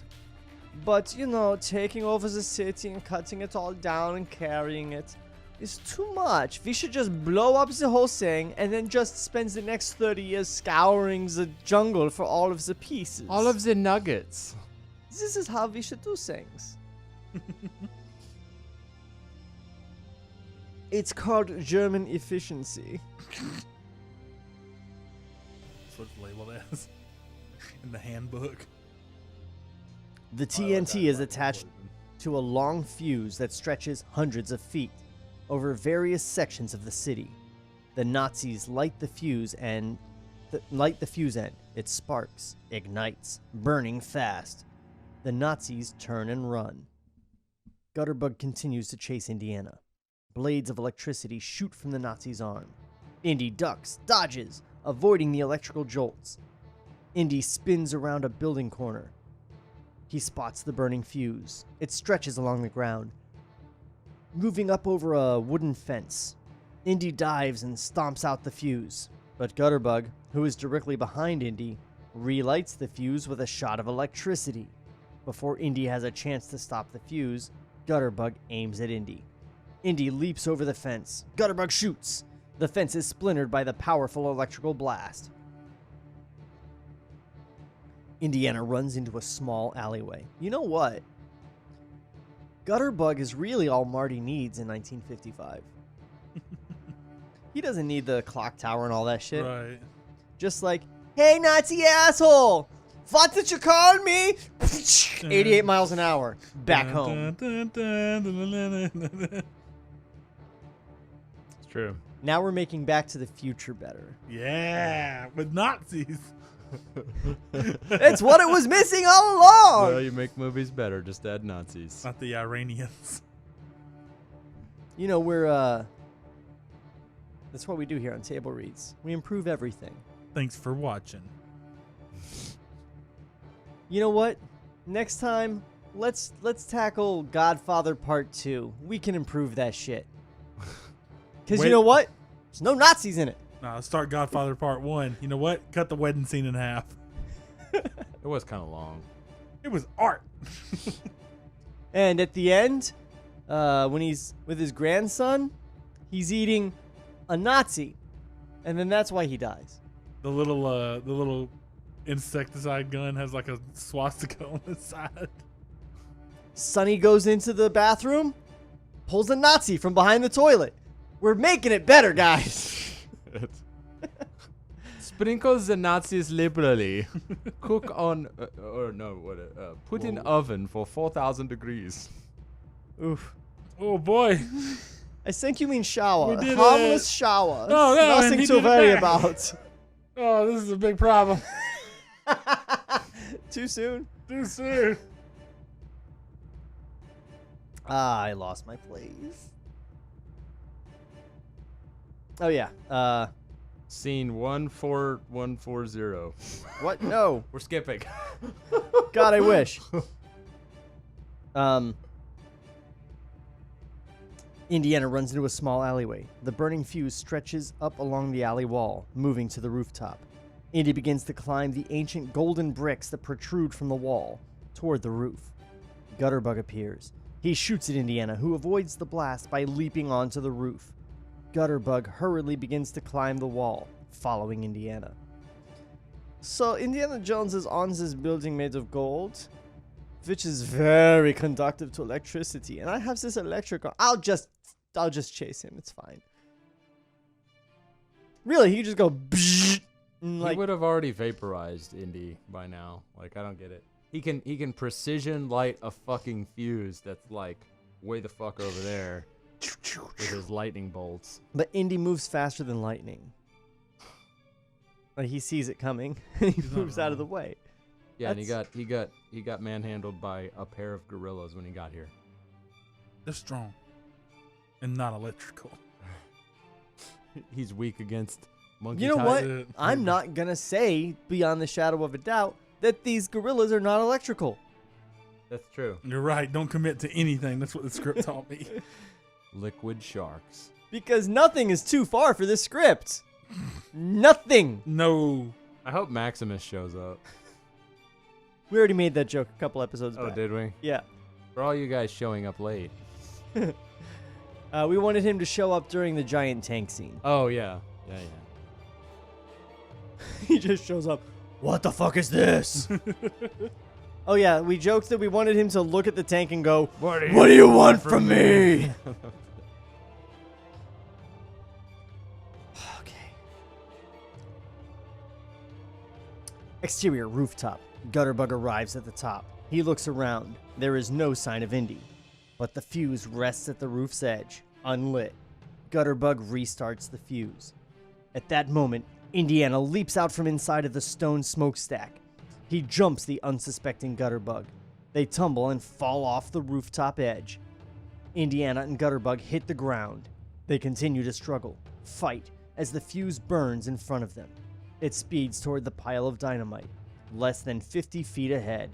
S4: But, taking over the city and cutting it all down and carrying it is too much. We should just blow up the whole thing and then just spend the next 30 years scouring the jungle for all of the pieces.
S7: All of the nuggets.
S4: This is how we should do things. It's called German efficiency.
S6: That's what it's labeled as in the handbook.
S4: The TNT is attached to a long fuse that stretches hundreds of feet over various sections of the city. The Nazis light the fuse end. It sparks, ignites, burning fast. The Nazis turn and run. Gutterbug continues to chase Indiana. Blades of electricity shoot from the Nazi's arm. Indy ducks, dodges, avoiding the electrical jolts. Indy spins around a building corner. He spots the burning fuse. It stretches along the ground, moving up over a wooden fence. Indy dives and stomps out the fuse, but Gutterbug, who is directly behind Indy, relights the fuse with a shot of electricity. Before Indy has a chance to stop the fuse, Gutterbug aims at Indy. Indy leaps over the fence. Gutterbug shoots. The fence is splintered by the powerful electrical blast. Indiana runs into a small alleyway. You know what? Gutterbug is really all Marty needs in 1955. He doesn't need the clock tower and all that shit.
S6: Right.
S4: Just like, hey, Nazi asshole! What did you call me? 88 miles an hour. Back home.
S7: It's true.
S4: Now we're making Back to the Future better.
S6: Yeah, with Nazis.
S4: It's what it was missing all along!
S7: Well, you make movies better. Just add Nazis.
S6: Not the Iranians.
S4: We're, that's what we do here on Table Reads. We improve everything.
S6: Thanks for watching.
S4: You know what? Next time, let's tackle Godfather Part 2. We can improve that shit. Because you know what? There's no Nazis in it.
S6: Nah, let's start Godfather Part 1. You know what? Cut the wedding scene in half.
S7: It was kind of long.
S6: It was art.
S4: And at the end, when he's with his grandson, he's eating a Nazi. And then that's why he dies.
S6: The little insecticide gun has like a swastika on the side.
S4: Sonny goes into the bathroom, pulls a Nazi from behind the toilet. We're making it better, guys.
S7: Sprinkle the Nazis liberally. Cook on, put in oven for 4,000 degrees.
S4: Oof.
S6: Oh boy.
S4: I think you mean shower.
S6: We did
S4: Harmless
S6: it.
S4: shower.
S6: No, no,
S4: Nothing
S6: he
S4: to
S6: did it
S4: worry
S6: back.
S4: about.
S6: Oh, this is a big problem.
S4: Too soon?
S6: Too soon.
S4: I lost my place. Oh, yeah.
S7: Scene 14140.
S4: What? No.
S7: We're skipping.
S4: God, I wish. Indiana runs into a small alleyway. The burning fuse stretches up along the alley wall, moving to the rooftop. Indy begins to climb the ancient golden bricks that protrude from the wall toward the roof. Gutterbug appears. He shoots at Indiana, who avoids the blast by leaping onto the roof. Gutterbug hurriedly begins to climb the wall, following Indiana. So Indiana Jones is on this building made of gold, which is very conductive to electricity. And I have this electrical. I'll just chase him. It's fine. Really, he could just go. And
S7: He would have already vaporized Indy by now. Like, I don't get it. He can precision light a fucking fuse that's like way the fuck over there with his lightning bolts.
S4: But Indy moves faster than lightning. Like, he sees it coming and he moves out of the way.
S7: Yeah, and he got manhandled by a pair of gorillas when he got here.
S6: They're strong and not electrical.
S7: He's weak against monkey.
S4: You know what?
S6: it.
S4: I'm not gonna say beyond the shadow of a doubt that these gorillas are not electrical.
S7: That's true.
S6: You're right. Don't commit to anything. That's what the script taught me.
S7: Liquid sharks.
S4: Because nothing is too far for this script. Nothing.
S6: No.
S7: I hope Maximus shows up.
S4: We already made that joke a couple episodes
S7: Oh,
S4: back.
S7: did we?
S4: Yeah.
S7: For all you guys showing up late.
S4: We wanted him to show up during the giant tank scene.
S7: Oh, yeah. Yeah.
S4: He just shows up. What the fuck is this? Oh, yeah. We joked that we wanted him to look at the tank and go, What do you want from me? Okay. Exterior rooftop. Gutterbug arrives at the top. He looks around. There is no sign of Indy. But the fuse rests at the roof's edge, unlit. Gutterbug restarts the fuse. At that moment, Indiana leaps out from inside of the stone smokestack. He jumps the unsuspecting Gutterbug. They tumble and fall off the rooftop edge. Indiana and Gutterbug hit the ground. They continue to struggle, fight, as the fuse burns in front of them. It speeds toward the pile of dynamite, less than 50 feet ahead.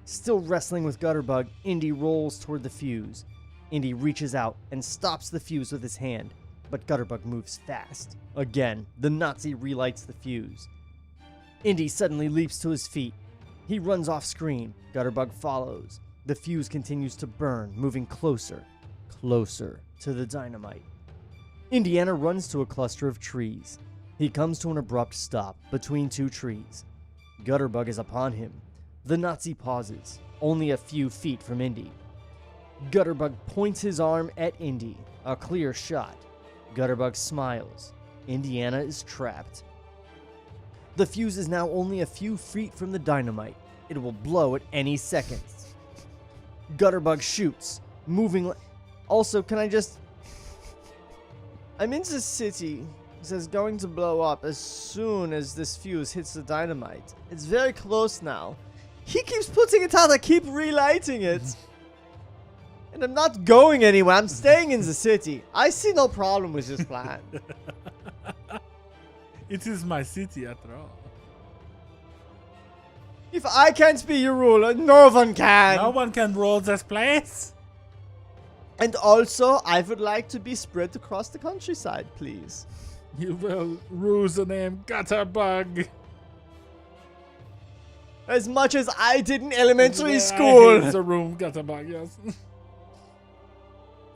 S4: Still wrestling with Gutterbug, Indy rolls toward the fuse. Indy reaches out and stops the fuse with his hand, but Gutterbug moves fast. Again, the Nazi relights the fuse. Indy suddenly leaps to his feet. He runs off screen. Gutterbug follows. The fuse continues to burn, moving closer to the dynamite. Indiana runs to a cluster of trees. He comes to an abrupt stop between two trees. Gutterbug is upon him. The Nazi pauses, only a few feet from Indy. Gutterbug points his arm at Indy. A clear shot. Gutterbug smiles. Indiana is trapped. The fuse is now only a few feet from the dynamite. It will blow at any second. Gutterbug shoots, moving. Also, can I just... I'm in the city. It says going to blow up as soon as this fuse hits the dynamite. It's very close now. He keeps putting it out. I keep relighting it. And I'm not going anywhere. I'm staying in the city. I see no problem with this plan.
S6: It is my city after all.
S4: If I can't be your ruler, no one can.
S6: No one can rule this place.
S4: And also, I would like to be spread across the countryside, please.
S6: You will rule the name Gutterbug.
S4: As much as I did in elementary
S6: I
S4: school.
S6: hate the room Gutterbug, yes.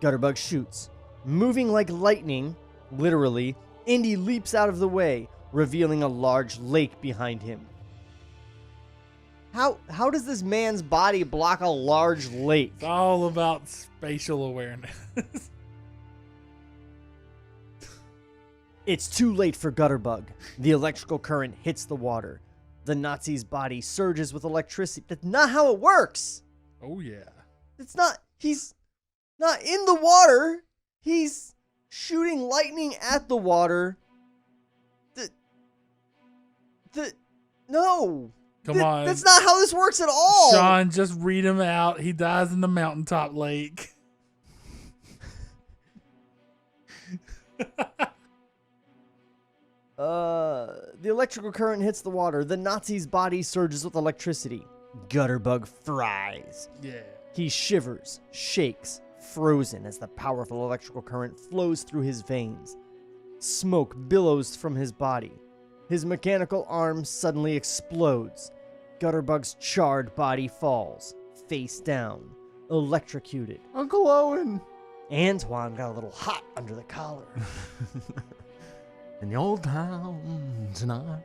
S4: Gutterbug shoots. Moving like lightning, literally, Indy leaps out of the way, revealing a large lake behind him. How does this man's body block a large lake?
S6: It's all about spatial awareness.
S4: It's too late for Gutterbug. The electrical current hits the water. The Nazi's body surges with electricity. That's not how it works.
S6: Oh, yeah.
S4: It's not. He's not in the water. He's shooting lightning at the water. No.
S6: Come on.
S4: That's not how this works at all.
S6: Sean, just read him out. He dies in the mountaintop lake.
S4: The electrical current hits the water. The Nazi's body surges with electricity. Gutterbug fries.
S6: Yeah.
S4: He shivers, shakes, frozen as the powerful electrical current flows through his veins. Smoke billows from his body. His mechanical arm suddenly explodes. Gutterbug's charred body falls, face down, electrocuted.
S5: Uncle Owen.
S4: Antoine got a little hot under the collar.
S5: In the old town tonight.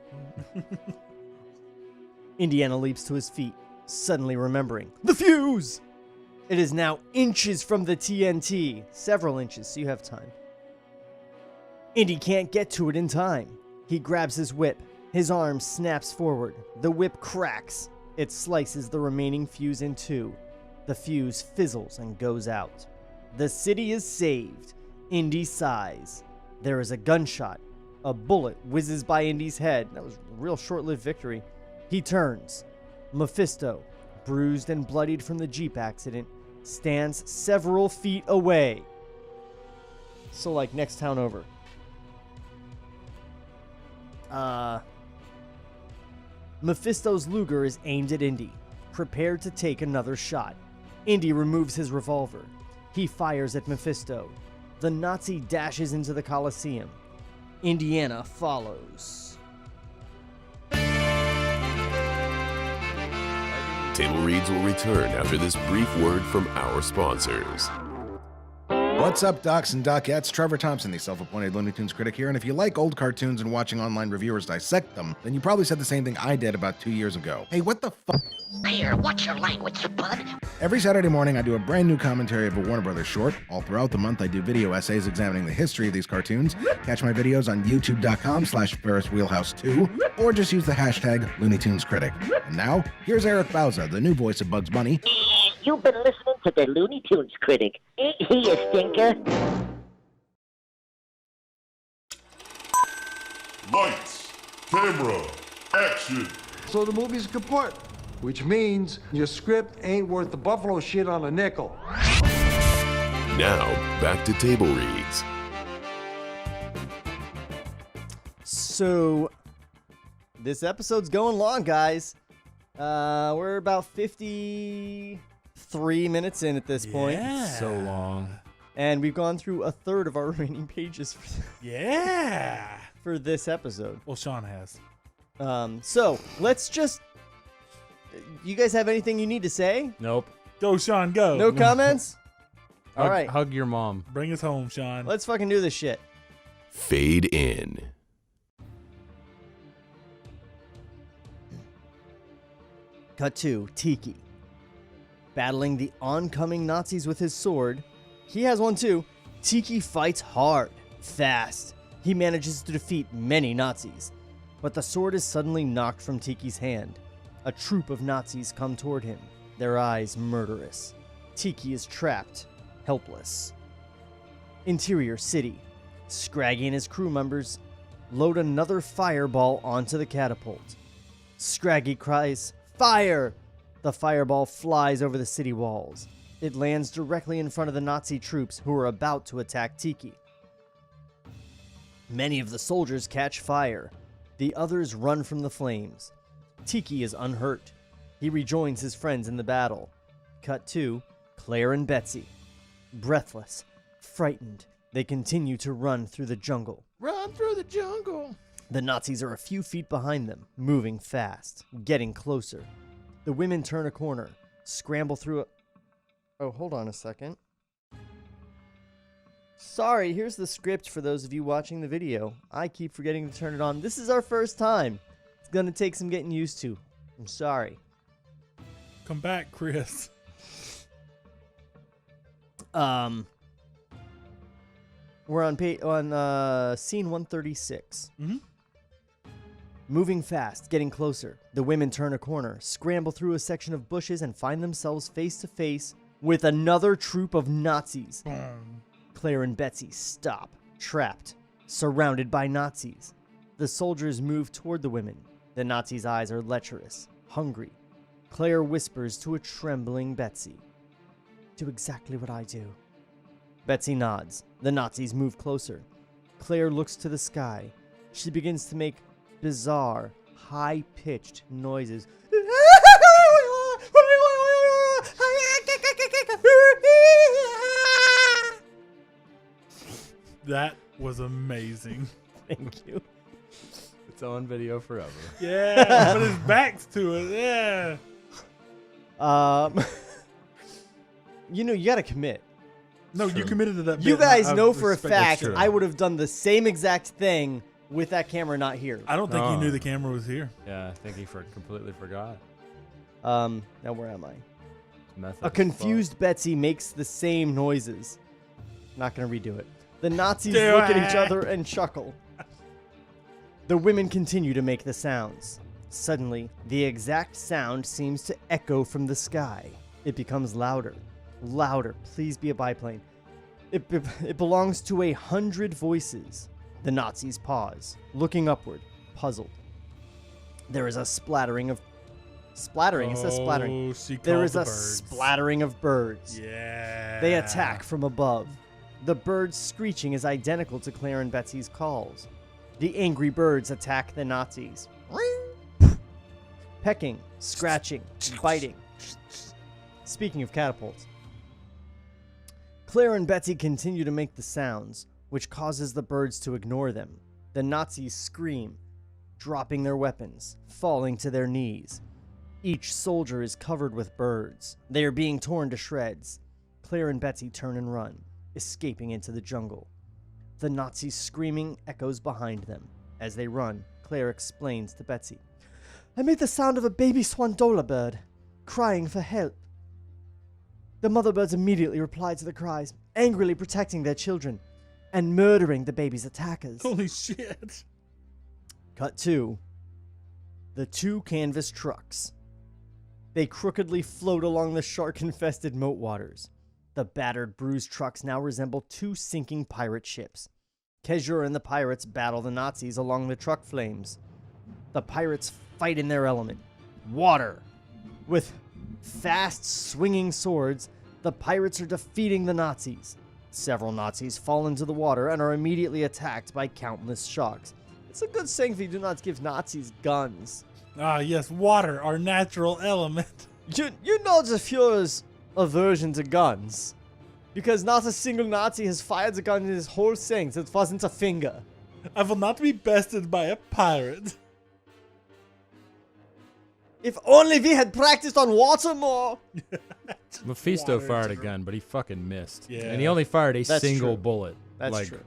S4: Indiana leaps to his feet, suddenly remembering the fuse. It is now inches from the TNT, several inches, so you have time. Indy can't get to it in time. He grabs his whip. His arm snaps forward. The whip cracks. It slices the remaining fuse in two. The fuse fizzles and goes out. The city is saved. Indy sighs. There is a gunshot. A bullet whizzes by Indy's head. That was a real short-lived victory. He turns. Mephisto, bruised and bloodied from the Jeep accident, stands several feet away. So, like, next town over. Mephisto's Luger is aimed at Indy, prepared to take another shot. Indy removes his revolver. He fires at Mephisto. The Nazi dashes into the Colosseum. Indiana follows.
S2: Table Reads will return after this brief word from our sponsors.
S9: What's up, docs and docettes? Trevor Thompson, the self-appointed Looney Tunes critic here, and if you like old cartoons and watching online reviewers dissect them, then you probably said the same thing I did about 2 years ago. Hey, what the fuck?
S8: Here, watch your language, bud.
S9: Every Saturday morning, I do a brand new commentary of a Warner Brothers short. All throughout the month, I do video essays examining the history of these cartoons. Catch my videos on youtube.com/FerrisWheelhouse2, or just use the hashtag Looney Tunes Critic. And now, here's Eric Bauza, the new voice of Bugs Bunny.
S8: You've been listening to the Looney Tunes critic. Ain't he a stinker?
S1: Lights, camera, action.
S3: So the movie's kaput, which means your script ain't worth the buffalo shit on a nickel.
S2: Now, back to Table Reads.
S4: So, this episode's going long, guys. We're about 53 minutes in at this point.
S5: So long.
S4: And we've gone through a third of our remaining pages
S6: Yeah.
S4: for this episode.
S6: Well, Sean has.
S4: So, let's just... You guys have anything you need to say?
S7: Nope.
S6: Go, Sean, go.
S4: No comments? All right.
S7: Hug your mom.
S6: Bring us home, Sean.
S4: Let's fucking do this shit.
S2: Fade in.
S4: Cut to Tiki. Battling the oncoming Nazis with his sword. He has one too. Tiki fights hard, fast. He manages to defeat many Nazis. But the sword is suddenly knocked from Tiki's hand. A troop of Nazis come toward him, their eyes murderous. Tiki is trapped, helpless. Interior city. Scraggy and his crew members load another fireball onto the catapult. Scraggy cries, "Fire!" The fireball flies over the city walls. It lands directly in front of the Nazi troops who are about to attack Tiki. Many of the soldiers catch fire. The others run from the flames. Tiki is unhurt. He rejoins his friends in the battle. Cut to Claire and Betsy. Breathless, frightened, they continue to run through the jungle.
S7: Run through the jungle.
S4: The Nazis are a few feet behind them, moving fast, getting closer. The women turn a corner, scramble through a... Oh, hold on a second. Sorry, here's the script for those of you watching the video. I keep forgetting to turn it on. This is our first time. It's gonna take some getting used to. I'm sorry.
S6: Come back, Chris.
S4: We're on scene 136.
S6: Mm-hmm.
S4: Moving fast, getting closer. The women turn a corner, scramble through a section of bushes, and find themselves face to face with another troop of Nazis. Claire and Betsy stop, trapped, surrounded by Nazis. The soldiers move toward the women. The Nazis' eyes are lecherous, hungry. Claire whispers to a trembling Betsy, "Do exactly what I do." Betsy nods. The Nazis move closer. Claire looks to the sky. She begins to make bizarre, high-pitched noises.
S6: That was amazing.
S4: Thank you.
S5: It's on video forever.
S6: Yeah, but his back's to it. Yeah.
S4: You know, you gotta commit.
S6: No, you committed to that.
S4: You
S6: bit,
S4: guys
S6: and I
S4: know for a
S6: respect
S4: fact
S6: that.
S4: I would have done the same exact thing with that camera not here.
S6: I don't think
S5: No.
S6: you knew the camera was here.
S5: Yeah, I think he completely forgot.
S4: Now where am I?
S5: Method
S4: A
S5: as
S4: confused Betsy makes the same noises. Not gonna redo it. The Nazis
S6: Do
S4: look at
S6: it.
S4: each other and chuckle. The women continue to make the sounds. Suddenly, the exact sound seems to echo from the sky. It becomes louder. Louder. Please be a biplane. It belongs to 100 voices. The Nazis pause, looking upward, puzzled. There is a splattering of... Splattering? It says splattering.
S6: Oh, she
S4: There
S6: called
S4: is
S6: the
S4: a
S6: birds.
S4: splattering of birds.
S6: Yeah.
S4: They attack from above. The birds' screeching is identical to Claire and Betsy's calls. The angry birds attack the Nazis. Pecking, scratching, biting. Speaking of catapults, Claire and Betsy continue to make the sounds, which causes the birds to ignore them. The Nazis scream, dropping their weapons, falling to their knees. Each soldier is covered with birds. They are being torn to shreds. Claire and Betsy turn and run, escaping into the jungle. The Nazis' screaming echoes behind them. As they run, Claire explains to Betsy, "I made the sound of a baby swandola bird, crying for help." The mother birds immediately reply to the cries, angrily protecting their children and murdering the baby's attackers.
S6: Holy shit.
S4: Cut 2. The 2 canvas trucks. They crookedly float along the shark-infested moat waters. The battered, bruised trucks now resemble 2 sinking pirate ships. Kejur and the pirates battle the Nazis along the truck flames. The pirates fight in their element. Water. With fast, swinging swords, the pirates are defeating the Nazis. Several Nazis fall into the water and are immediately attacked by countless sharks. It's a good saying if you do not give Nazis guns.
S6: Ah, yes, water, our natural element.
S4: You know the Fuhrer's aversion to guns. Because not a single Nazi has fired a gun in his whole thing that wasn't a finger.
S6: I will not be bested by a pirate.
S4: If only we had practiced on water more.
S7: Mephisto
S6: Water
S7: fired a
S6: into her.
S7: gun, but he fucking missed.
S6: Yeah.
S7: And he only fired a
S4: That's
S7: single
S4: true.
S7: bullet.
S4: That's
S7: like,
S4: true.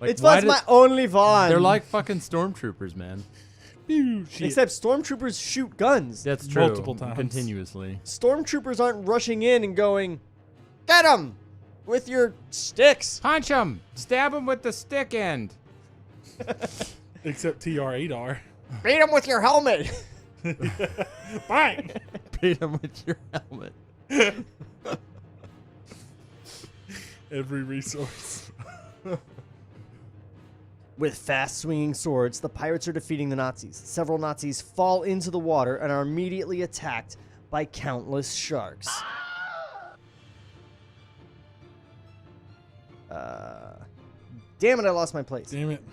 S7: Like,
S4: It
S7: why
S4: was
S7: did-
S4: my only one.
S7: They're like fucking stormtroopers, man.
S6: Shit.
S4: Except stormtroopers shoot guns.
S7: That's true.
S6: Multiple times.
S7: Continuously.
S4: Stormtroopers aren't rushing in and going, "Get him!" with your sticks.
S7: Punch him! Stab him with the stick end.
S6: Except TR-8R.
S4: Beat him with your helmet.
S6: Bang!
S7: Beat him with your helmet.
S6: Every resource.
S4: With fast swinging swords, the pirates are defeating the Nazis. Several Nazis fall into the water and are immediately attacked by countless sharks. Damn it, I lost my place.
S6: Damn it.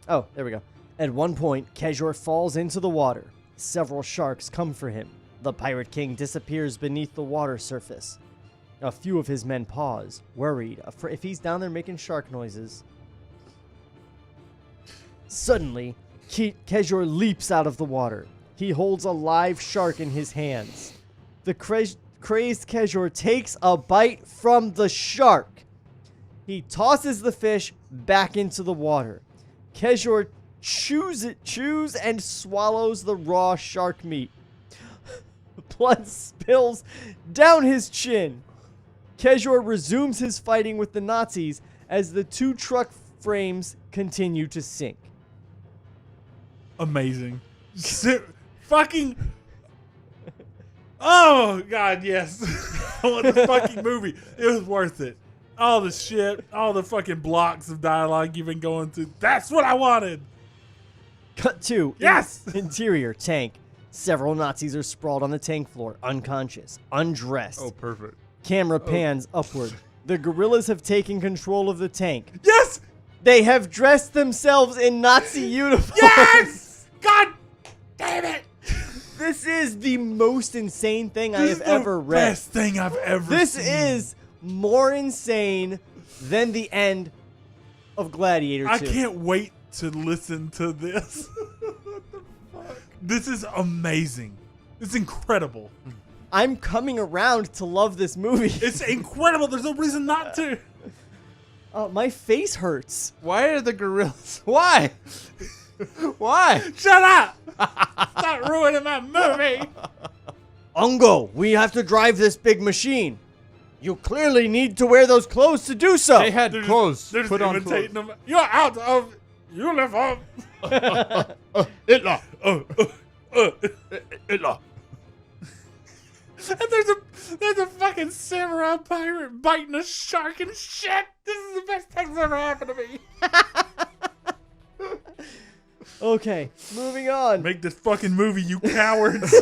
S4: Oh, there we go. At one point, Kejur falls into the water. several sharks come for him. The Pirate King disappears beneath the water surface. A few of his men pause, worried if he's down there making shark noises. Suddenly, Kezor leaps out of the water. He holds a live shark in his hands. The crazed Kezor takes a bite from the shark. He tosses the fish back into the water. Kezor chews and swallows the raw shark meat. Blood spills down his chin. Kezor resumes his fighting with the Nazis as the two truck frames continue to sink.
S6: Amazing. Fucking. Oh, God, yes. I want the fucking movie. It was worth it. All the shit, all the fucking blocks of dialogue you've been going through. That's what I wanted.
S4: Cut 2.
S6: Yes!
S4: Interior tank. Several Nazis are sprawled on the tank floor, unconscious, undressed.
S5: Oh, perfect.
S4: Camera pans upward. The guerrillas have taken control of the tank.
S6: Yes!
S4: They have dressed themselves in Nazi uniforms.
S6: Yes! God damn it!
S4: This is the most insane thing I have ever read.
S6: Best thing I've ever
S4: This
S6: seen.
S4: is more insane than the end of Gladiator 2.
S6: I can't wait to listen to this. What the fuck? This is amazing. It's incredible.
S4: I'm coming around to love this movie.
S6: It's incredible. There's no reason not to.
S4: My face hurts.
S5: Why are the gorillas? Why? Why?
S6: Shut up! Stop ruining my movie.
S4: Ungo, we have to drive this big machine. You clearly need to wear those clothes to do so.
S5: They had clothes.
S6: They're just
S5: Put on
S6: imitating
S5: clothes.
S6: them. You're out of uniform.
S5: Hitler.
S6: Hitler. And there's a fucking samurai pirate biting a shark and shit. This is the best thing that's ever happened to me.
S4: Okay, moving on.
S6: Make this fucking movie, you cowards.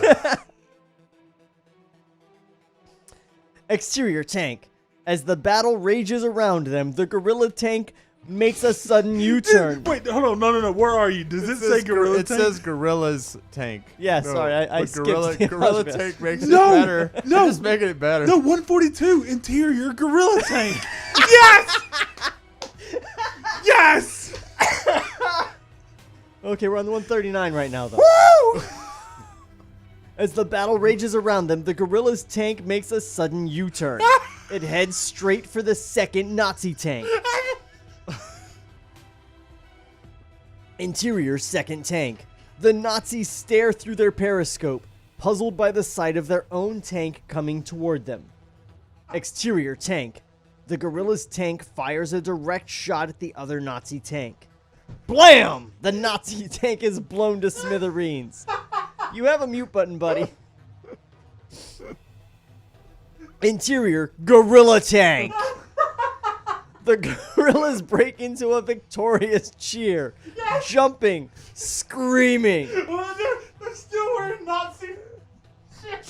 S4: Exterior tank. As the battle rages around them, the guerrilla tank makes a sudden U-turn.
S6: Wait, hold on. No. Where are you? Does it say gorilla
S5: It
S6: tank?
S5: says gorilla's tank.
S4: Yeah, sorry, I
S5: but
S4: skipped
S5: gorilla,
S4: the
S5: gorilla
S4: alphabet.
S5: tank makes
S6: No,
S5: it better.
S6: no.
S5: Just making it better.
S6: No, 142 interior gorilla tank. Yes! Yes!
S4: Okay, we're on the 139 right now, though.
S6: Woo!
S4: As the battle rages around them, the guerrilla's tank makes a sudden U-turn. It heads straight for the second Nazi tank. Interior second tank. The Nazis stare through their periscope, puzzled by the sight of their own tank coming toward them. Exterior tank. The guerrilla's tank fires a direct shot at the other Nazi tank. Blam! The Nazi tank is blown to smithereens. You have a mute button, buddy. Interior guerrilla tank. The guerrillas break into a victorious cheer, jumping, screaming.
S6: They're still wearing Nazi shit.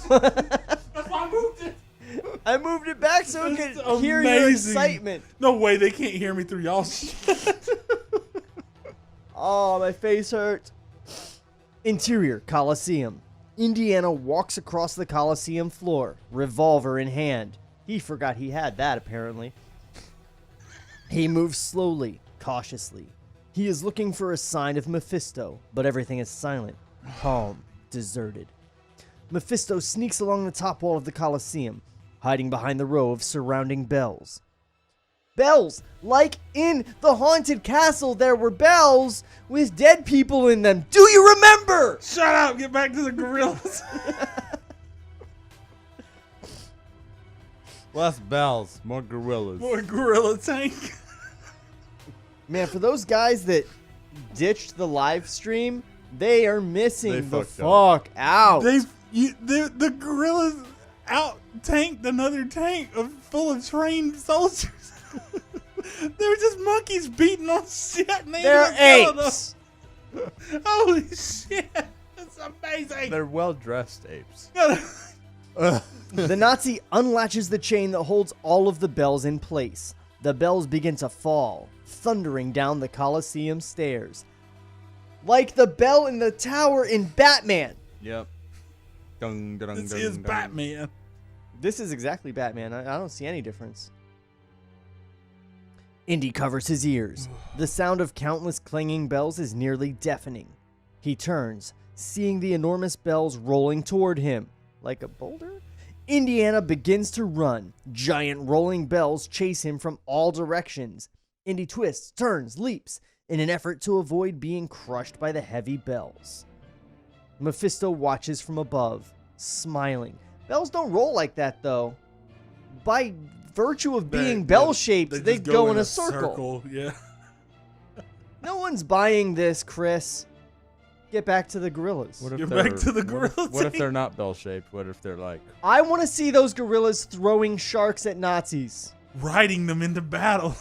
S6: That's why I moved it.
S4: I moved it back so it
S6: That's
S4: could hear your
S6: amazing.
S4: excitement.
S6: No way, they can't hear me through y'all shit.
S4: Oh, my face hurts. Interior Coliseum. Indiana walks across the Coliseum floor, revolver in hand. He forgot he had that, apparently. He moves slowly, cautiously. He is looking for a sign of Mephisto, but everything is silent, calm, deserted. Mephisto sneaks along the top wall of the Coliseum, hiding behind the row of surrounding bells. Bells! Like in the haunted castle, there were bells with dead people in them. Do you remember?
S6: Shut up. Get back to the gorillas.
S5: Less bells, more gorillas.
S6: More gorilla tank.
S4: Man, for those guys that ditched the live stream, they are missing
S5: They
S4: the
S5: fucked up.
S4: fuck out.
S6: The gorillas out tanked another tank full of trained soldiers. They were just monkeys beating on shit. And
S4: They're apes.
S6: Holy shit. That's amazing.
S5: They're well-dressed apes.
S4: The Nazi unlatches the chain that holds all of the bells in place. The bells begin to fall, thundering down the Colosseum stairs. like the bell in the tower in Batman.
S7: Yep. Dung, dung,
S6: This
S7: dung,
S6: is
S7: dung.
S6: Batman.
S4: This is exactly Batman. I don't see any difference. Indy covers his ears. The sound of countless clanging bells is nearly deafening. He turns, seeing the enormous bells rolling toward him. Like a boulder? Indiana begins to run. Giant rolling bells chase him from all directions. Indy twists, turns, leaps, in an effort to avoid being crushed by the heavy bells. Mephisto watches from above, smiling. Bells don't roll like that, though. By virtue of being bell-shaped, they
S6: just
S4: go in a circle.
S6: Yeah.
S4: No one's buying this, Chris. Get back to the gorillas.
S7: What if
S6: Get
S7: they're-
S6: back to the
S7: what if-
S6: gorilla
S7: What if
S6: tank.
S7: they're not bell-shaped? What if they're like...
S4: I want to see those gorillas throwing sharks at Nazis.
S6: Riding them into battle.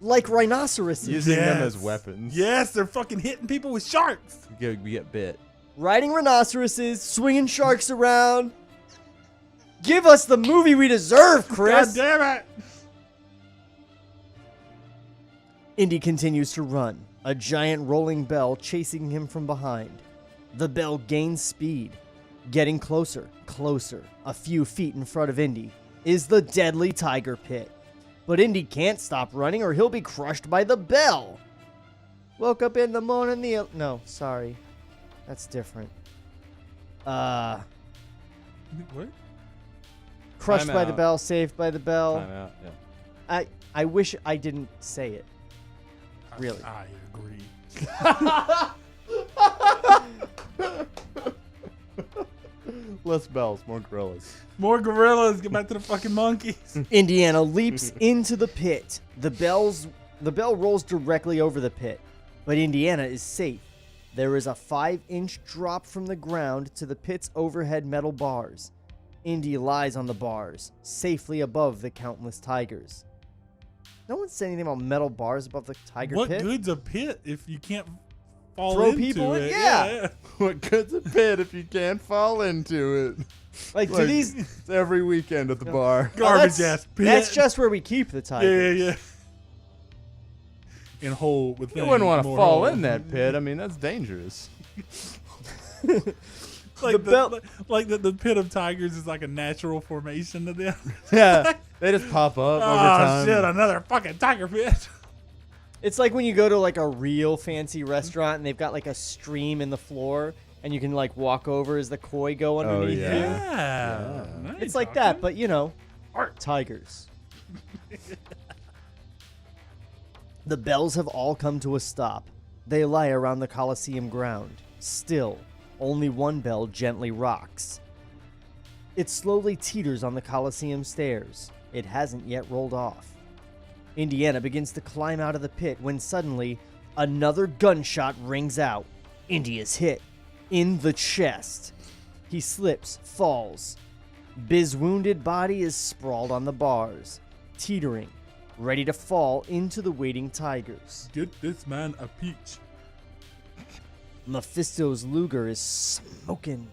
S4: Like rhinoceroses.
S7: Using them
S6: Yes.
S7: as weapons.
S6: Yes, they're fucking hitting people with sharks.
S7: We get bit.
S4: Riding rhinoceroses, swinging sharks around. Give us the movie we deserve, Chris.
S6: God damn it.
S4: Indy continues to run, a giant rolling bell chasing him from behind. The bell gains speed. Getting closer, closer, a few feet in front of Indy, is the deadly tiger pit. But Indy can't stop running or he'll be crushed by the bell. Woke up in the morning, no, sorry. That's different.
S6: What?
S4: Crushed
S7: Time
S4: by the
S7: out.
S4: bell, saved by the bell.
S7: Time out. Yeah.
S4: I wish I didn't say it. Really.
S6: I agree.
S5: Less bells, more gorillas.
S6: More gorillas. Get back to the fucking monkeys.
S4: Indiana leaps into the pit. The bell rolls directly over the pit, but Indiana is safe. There is a 5-inch drop from the ground to the pit's overhead metal bars. Indy lies on the bars, safely above the countless tigers. No one said anything about metal bars above the tiger
S6: What
S4: pit.
S6: good's a pit if you can't fall
S4: Throw
S6: into
S4: people in?
S6: it?
S4: Yeah.
S5: What good's a pit if you can't fall into it?
S4: Like, do
S5: Like,
S4: these
S5: It's every weekend at the bar.
S6: Garbage
S4: that's-
S6: ass pit.
S4: That's just where we keep the
S6: Yeah,
S4: tigers.
S6: yeah. In hole with
S5: You wouldn't want to
S6: more
S5: fall
S6: hole.
S5: in that pit. I mean, that's dangerous.
S6: Like
S4: The
S6: the pit of tigers is like a natural formation to them.
S5: Yeah, they just pop up over
S6: Oh
S5: time.
S6: shit! Another fucking tiger pit.
S4: It's like when you go to like a real fancy restaurant and they've got like a stream in the floor and you can like walk over as the koi go underneath
S5: yeah.
S4: you.
S6: Yeah. Now
S4: It's
S6: you're
S4: like that,
S6: talking.
S4: but you know,
S6: Art.
S4: tigers. The bells have all come to a stop. They lie around the Colosseum ground. Still, only one bell gently rocks. It slowly teeters on the Colosseum stairs. It hasn't yet rolled off. Indiana begins to climb out of the pit when suddenly another gunshot rings out. Indy is hit in the chest. He slips, falls. Biz's wounded body is sprawled on the bars, teetering, ready to fall into the waiting tigers.
S6: Get this man a peach.
S4: Mephisto's Luger is smoking.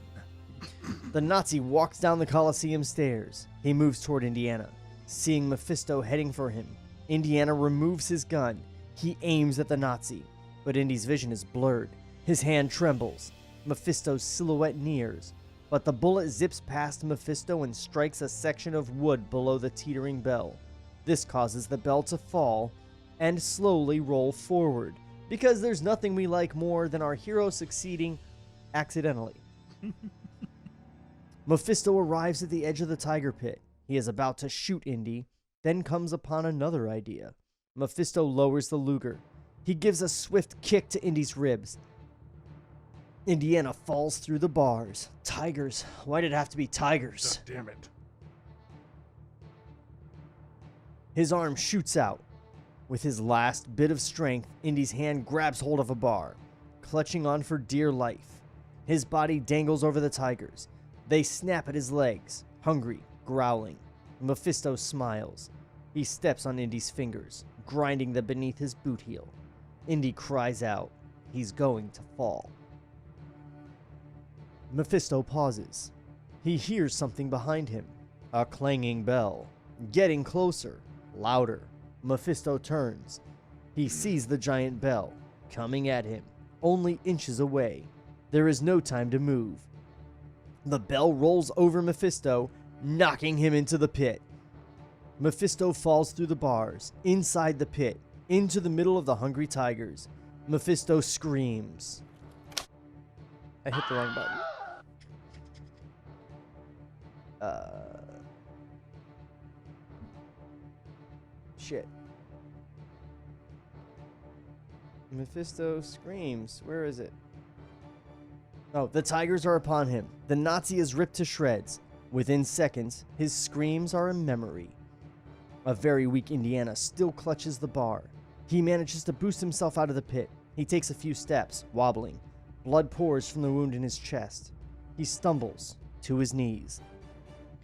S4: The Nazi walks down the Colosseum stairs. He moves toward Indiana. Seeing Mephisto heading for him, Indiana removes his gun. He aims at the Nazi, but Indy's vision is blurred. His hand trembles. Mephisto's silhouette nears, but the bullet zips past Mephisto and strikes a section of wood below the teetering bell. This causes the bell to fall and slowly roll forward, because there's nothing we like more than our hero succeeding accidentally. Mephisto arrives at the edge of the tiger pit. He is about to shoot Indy, then comes upon another idea. Mephisto lowers the Luger. He gives a swift kick to Indy's ribs. Indiana falls through the bars. Tigers. Why did it have to be tigers?
S6: God damn it.
S4: His arm shoots out. With his last bit of strength, Indy's hand grabs hold of a bar, clutching on for dear life. His body dangles over the tigers. They snap at his legs, hungry, growling. Mephisto smiles. He steps on Indy's fingers, grinding them beneath his boot heel. Indy cries out. He's going to fall. Mephisto pauses. He hears something behind him. A clanging bell. Getting closer. Louder. Mephisto turns. He sees the giant bell coming at him. only inches away. There is no time to move. The bell rolls over Mephisto, knocking him into the pit. Mephisto falls through the bars, inside the pit, into the middle of the hungry tigers. Mephisto screams. I hit the wrong button. Shit. Mephisto screams. Where is it? Oh, the tigers are upon him. The Nazi is ripped to shreds. Within seconds, his screams are a memory. A very weak Indiana still clutches the bar. He manages to boost himself out of the pit. He takes a few steps, wobbling. Blood pours from the wound in his chest. He stumbles to his knees.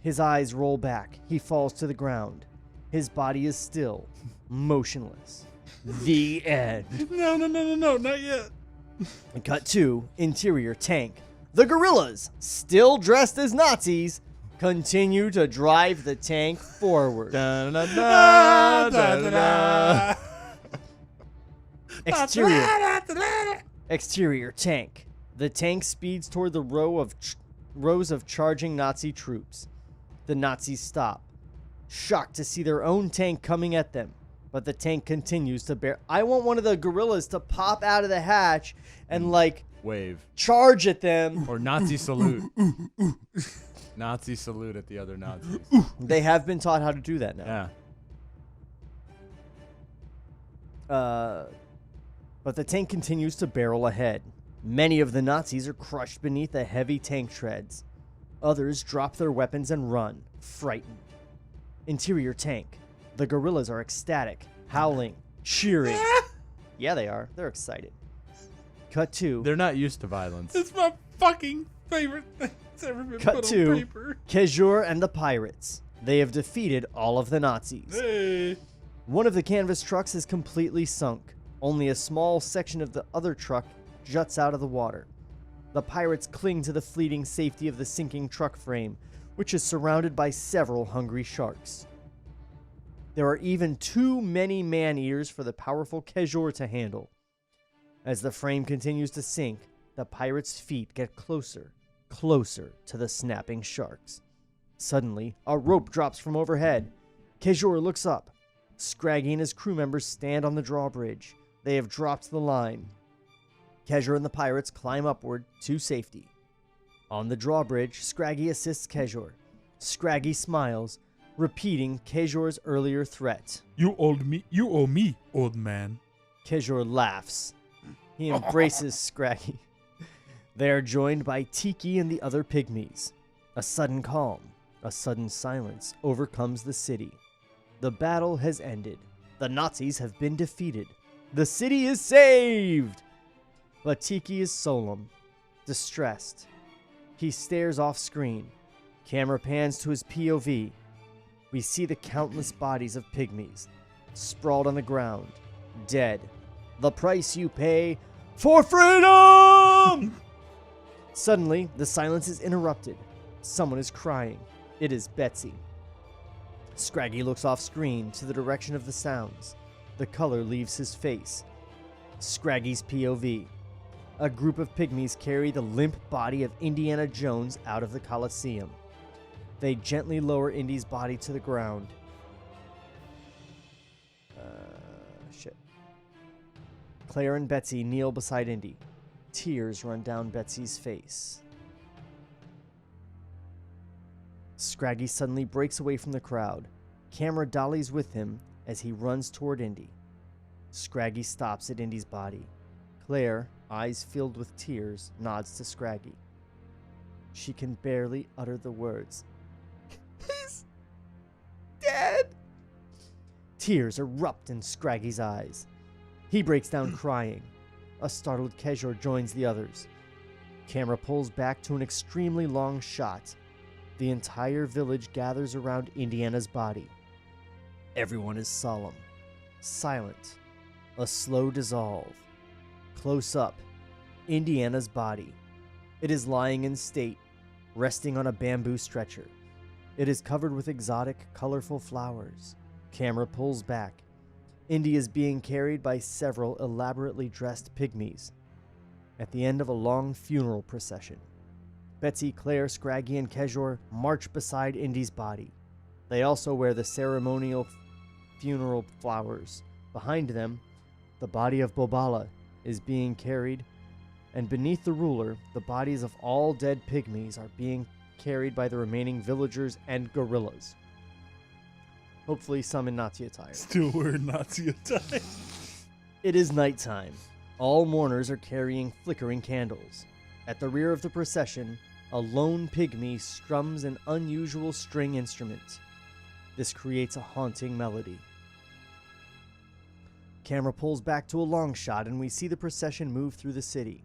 S4: His eyes roll back. He falls to the ground. His body is still, motionless. The end.
S6: No, not yet.
S4: Cut 2, interior tank. The guerrillas, still dressed as Nazis, continue to drive the tank forward. Exterior tank. The tank speeds toward the rows of charging Nazi troops. The Nazis stop, shocked to see their own tank coming at them. But the tank continues to bear. I want one of the guerrillas to pop out of the hatch and, like,
S7: wave.
S4: Charge at them.
S7: Or Nazi salute. Nazi salute at the other Nazis.
S4: They have been taught how to do that now.
S7: Yeah.
S4: But the tank continues to barrel ahead. Many of the Nazis are crushed beneath the heavy tank treads. Others drop their weapons and run, frightened. Interior tank. The guerrillas are ecstatic, howling, cheering. Yeah, they are. They're excited. Cut 2.
S7: They're not used to violence.
S6: It's my fucking favorite thing that's ever been
S4: Cut
S6: put
S4: 2.
S6: on paper.
S4: Kejur and the pirates. They have defeated all of the Nazis.
S6: Hey.
S4: One of the canvas trucks is completely sunk. Only a small section of the other truck juts out of the water. The pirates cling to the fleeting safety of the sinking truck frame, which is surrounded by several hungry sharks. There are even too many man-eaters for the powerful Kejur to handle. As the frame continues to sink, the pirates' feet get closer to the snapping sharks. Suddenly, a rope drops from overhead. Kejur looks up. Scraggy and his crew members stand on the drawbridge. They have dropped the line. Kejur and the pirates climb upward to safety. On the drawbridge, Scraggy assists Kejur. Scraggy smiles, repeating Kejur's earlier threat.
S6: You owe me, old man.
S4: Kejur laughs. He embraces Scraggy. They are joined by Tiki and the other pygmies. A sudden calm, a sudden silence overcomes the city. The battle has ended. The Nazis have been defeated. The city is saved! But Tiki is solemn, distressed. He stares off screen. Camera pans to his POV. We see the countless bodies of pygmies, sprawled on the ground, dead. The price you pay for freedom! Suddenly, the silence is interrupted. Someone is crying. It is Betsy. Scraggy looks off screen to the direction of the sounds. The color leaves his face. Scraggy's POV. A group of pygmies carry the limp body of Indiana Jones out of the Coliseum. They gently lower Indy's body to the ground. Shit. Claire and Betsy kneel beside Indy. Tears run down Betsy's face. Scraggy suddenly breaks away from the crowd. Camera dollies with him as he runs toward Indy. Scraggy stops at Indy's body. Claire, eyes filled with tears, nods to Scraggy. She can barely utter the words. He's dead! Tears erupt in Scraggy's eyes. He breaks down crying. A startled Kejur joins the others. Camera pulls back to an extremely long shot. The entire village gathers around Indiana's body. Everyone is solemn, silent, a slow dissolve. Close up, Indiana's body. It is lying in state, resting on a bamboo stretcher. It is covered with exotic, colorful flowers. Camera pulls back. Indy is being carried by several elaborately dressed pygmies. at the end of a long funeral procession. Betsy, Claire, Scraggy, and Kejor march beside Indy's body. They also wear the ceremonial funeral flowers. Behind them, the body of Bobala is being carried, and beneath the ruler, the bodies of all dead pygmies are being carried by the remaining villagers and gorillas. Hopefully some in Nazi attire.
S6: Still wearing Nazi attire.
S4: It is nighttime. All mourners are carrying flickering candles. At the rear of the procession, a lone pygmy strums an unusual string instrument. This creates a haunting melody. Camera pulls back to a long shot and we see the procession move through the city.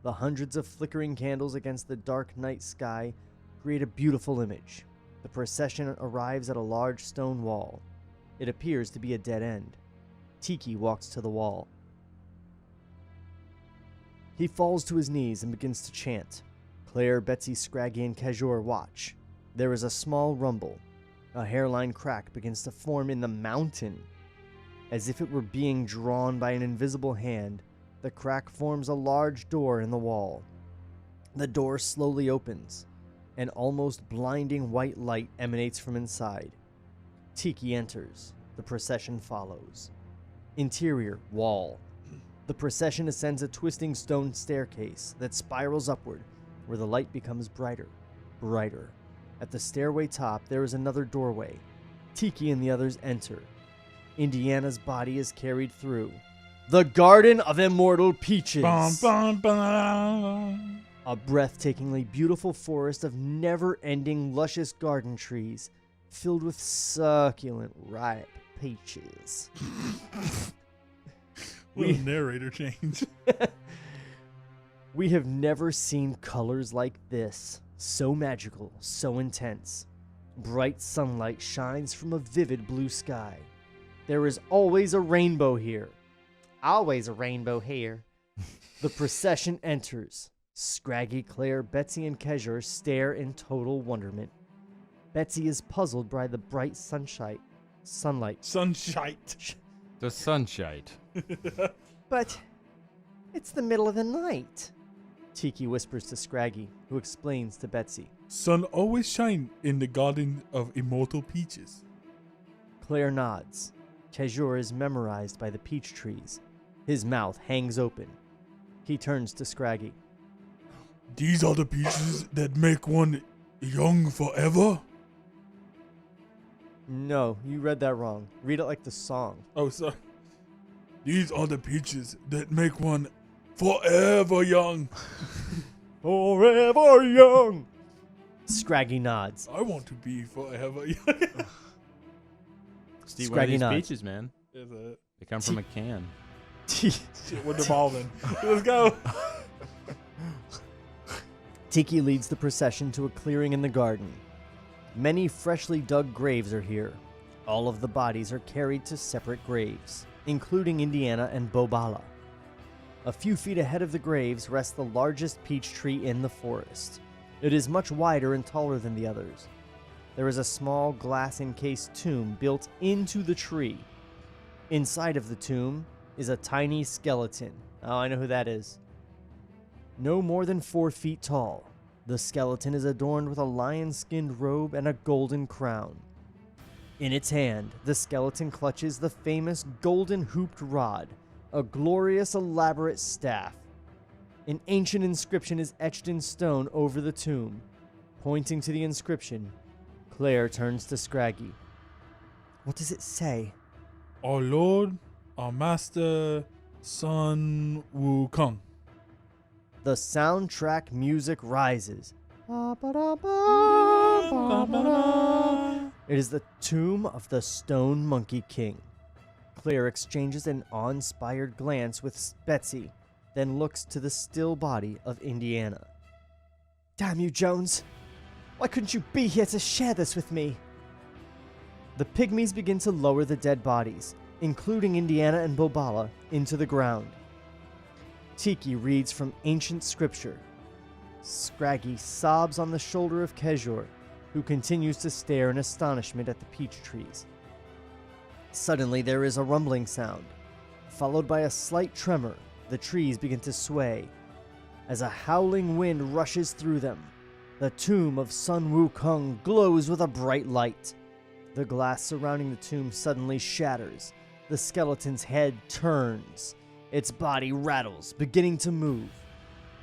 S4: The hundreds of flickering candles against the dark night sky create a beautiful image. The procession arrives at a large stone wall. It appears to be a dead end. Tiki walks to the wall. He falls to his knees and begins to chant. Claire, Betsy, Scraggy, and Kejor watch. There is a small rumble. A hairline crack begins to form in the mountain. As if it were being drawn by an invisible hand, the crack forms a large door in the wall. The door slowly opens. An almost blinding white light emanates from inside. Tiki enters. The procession follows. Interior, wall. The procession ascends a twisting stone staircase that spirals upward, where the light becomes brighter, brighter. At the stairway top, there is another doorway. Tiki and the others enter. Indiana's body is carried through. The Garden of Immortal Peaches.
S6: Bum, bum, bum.
S4: A breathtakingly beautiful forest of never-ending luscious garden trees filled with succulent ripe peaches.
S6: What a narrator change.
S4: We have never seen colors like this. So magical, so intense. Bright sunlight shines from a vivid blue sky. There is always a rainbow here. Always a rainbow here. The procession enters. Scraggy, Claire, Betsy, and Kejor stare in total wonderment. Betsy is puzzled by the bright sunlight.
S6: Sunshite.
S7: The sunshine.
S4: But it's the middle of the night. Tiki whispers to Scraggy, who explains to Betsy.
S6: Sun always shine in the Garden of Immortal Peaches.
S4: Claire nods. Kejor is memorized by the peach trees. His mouth hangs open. He turns to Scraggy.
S6: These are the peaches that make one young forever?
S4: No, you read that wrong. Read it like the song.
S6: Oh, sorry. These are the peaches that make one forever young.
S4: Forever young. Scraggy nods.
S6: I want to be forever young.
S7: Steve, one of these
S4: nods.
S7: peaches, man.
S6: Is it?
S7: They come from a can.
S6: Shit, we're devolving. Let's go.
S4: Tiki leads the procession to a clearing in the garden. Many freshly dug graves are here. All of the bodies are carried to separate graves, including Indiana and Bobala. A few feet ahead of the graves rests the largest peach tree in the forest. It is much wider and taller than the others. There is a small glass-encased tomb built into the tree. Inside of the tomb is a tiny skeleton. Oh, I know who that is. No more than 4 feet tall. The skeleton is adorned with a lion-skinned robe and a golden crown. In its hand, the skeleton clutches the famous golden hooped rod, a glorious, elaborate staff. An ancient inscription is etched in stone over the tomb. Pointing to the inscription, Claire turns to Scraggy. What does it say?
S6: Our Lord, our Master, Sun Wukong.
S4: The soundtrack music rises. It is the tomb of the Stone Monkey King. Claire exchanges an awe-inspired glance with Betsy, then looks to the still body of Indiana. Damn you, Jones! Why couldn't you be here to share this with me? The pygmies begin to lower the dead bodies, including Indiana and Bobala, into the ground. Tiki reads from ancient scripture. Scraggy sobs on the shoulder of Kejor, who continues to stare in astonishment at the peach trees. Suddenly there is a rumbling sound. Followed by a slight tremor, the trees begin to sway, As a howling wind rushes through them, the tomb of Sun Wukong glows with a bright light. The glass surrounding the tomb suddenly shatters. The skeleton's head turns. Its body rattles, beginning to move.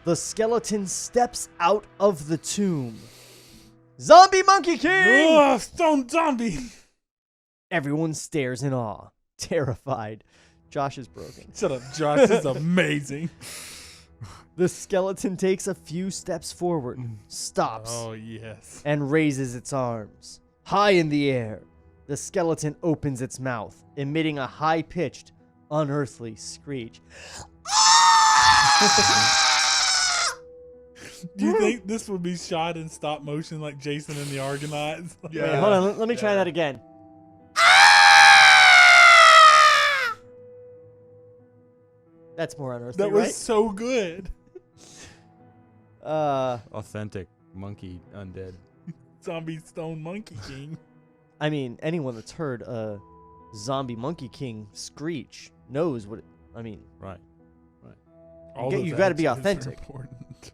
S4: The skeleton steps out of the tomb. Zombie Monkey King!
S6: Ugh, stone zombie.
S4: Everyone stares in awe, terrified. Josh is broken.
S6: Shut up, Josh. This is amazing.
S4: The skeleton takes a few steps forward, stops,
S6: Oh, yes.
S4: and raises its arms. High in the air, the skeleton opens its mouth, emitting a high-pitched, unearthly screech.
S6: Do you think this would be shot in stop motion like Jason and the Argonauts?
S4: Wait, hold on, let me try that again. That's more unearthly,
S6: That was
S4: right?
S6: so good.
S7: Authentic monkey undead.
S6: Zombie Stone Monkey King.
S4: I mean, anyone that's heard a zombie Monkey King screech knows what it, I mean,
S7: Right.
S6: All
S4: you
S6: of
S4: gotta be
S6: that is
S4: authentic.
S6: important.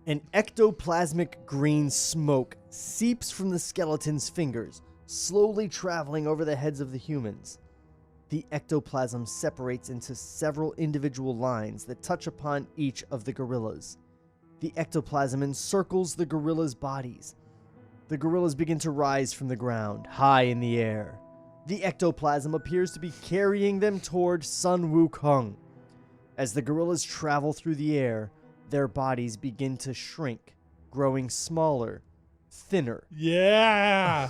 S4: An ectoplasmic green smoke seeps from the skeleton's fingers, slowly traveling over the heads of the humans. The ectoplasm separates into several individual lines that touch upon each of the gorillas. The ectoplasm encircles the gorillas' bodies. The gorillas begin to rise from the ground, high in the air. The ectoplasm appears to be carrying them toward Sun Wukong. As the gorillas travel through the air, their bodies begin to shrink, growing smaller, thinner.
S6: Yeah.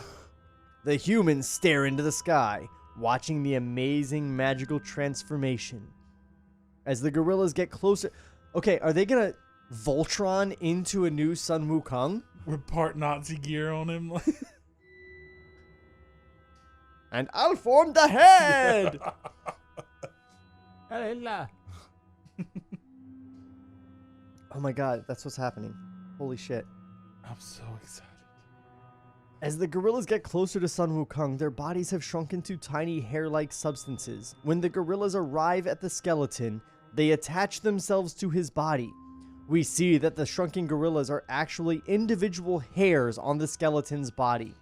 S4: The humans stare into the sky, watching the amazing magical transformation. As the gorillas get closer... Okay, are they gonna Voltron into a new Sun Wukong?
S6: With part Nazi gear on him.
S4: And I'll form the head! Oh my god, that's what's happening. Holy shit.
S6: I'm so excited.
S4: As the gorillas get closer to Sun Wukong, their bodies have shrunk into tiny hair-like substances. When the gorillas arrive at the skeleton, they attach themselves to his body. We see that the shrunken gorillas are actually individual hairs on the skeleton's body.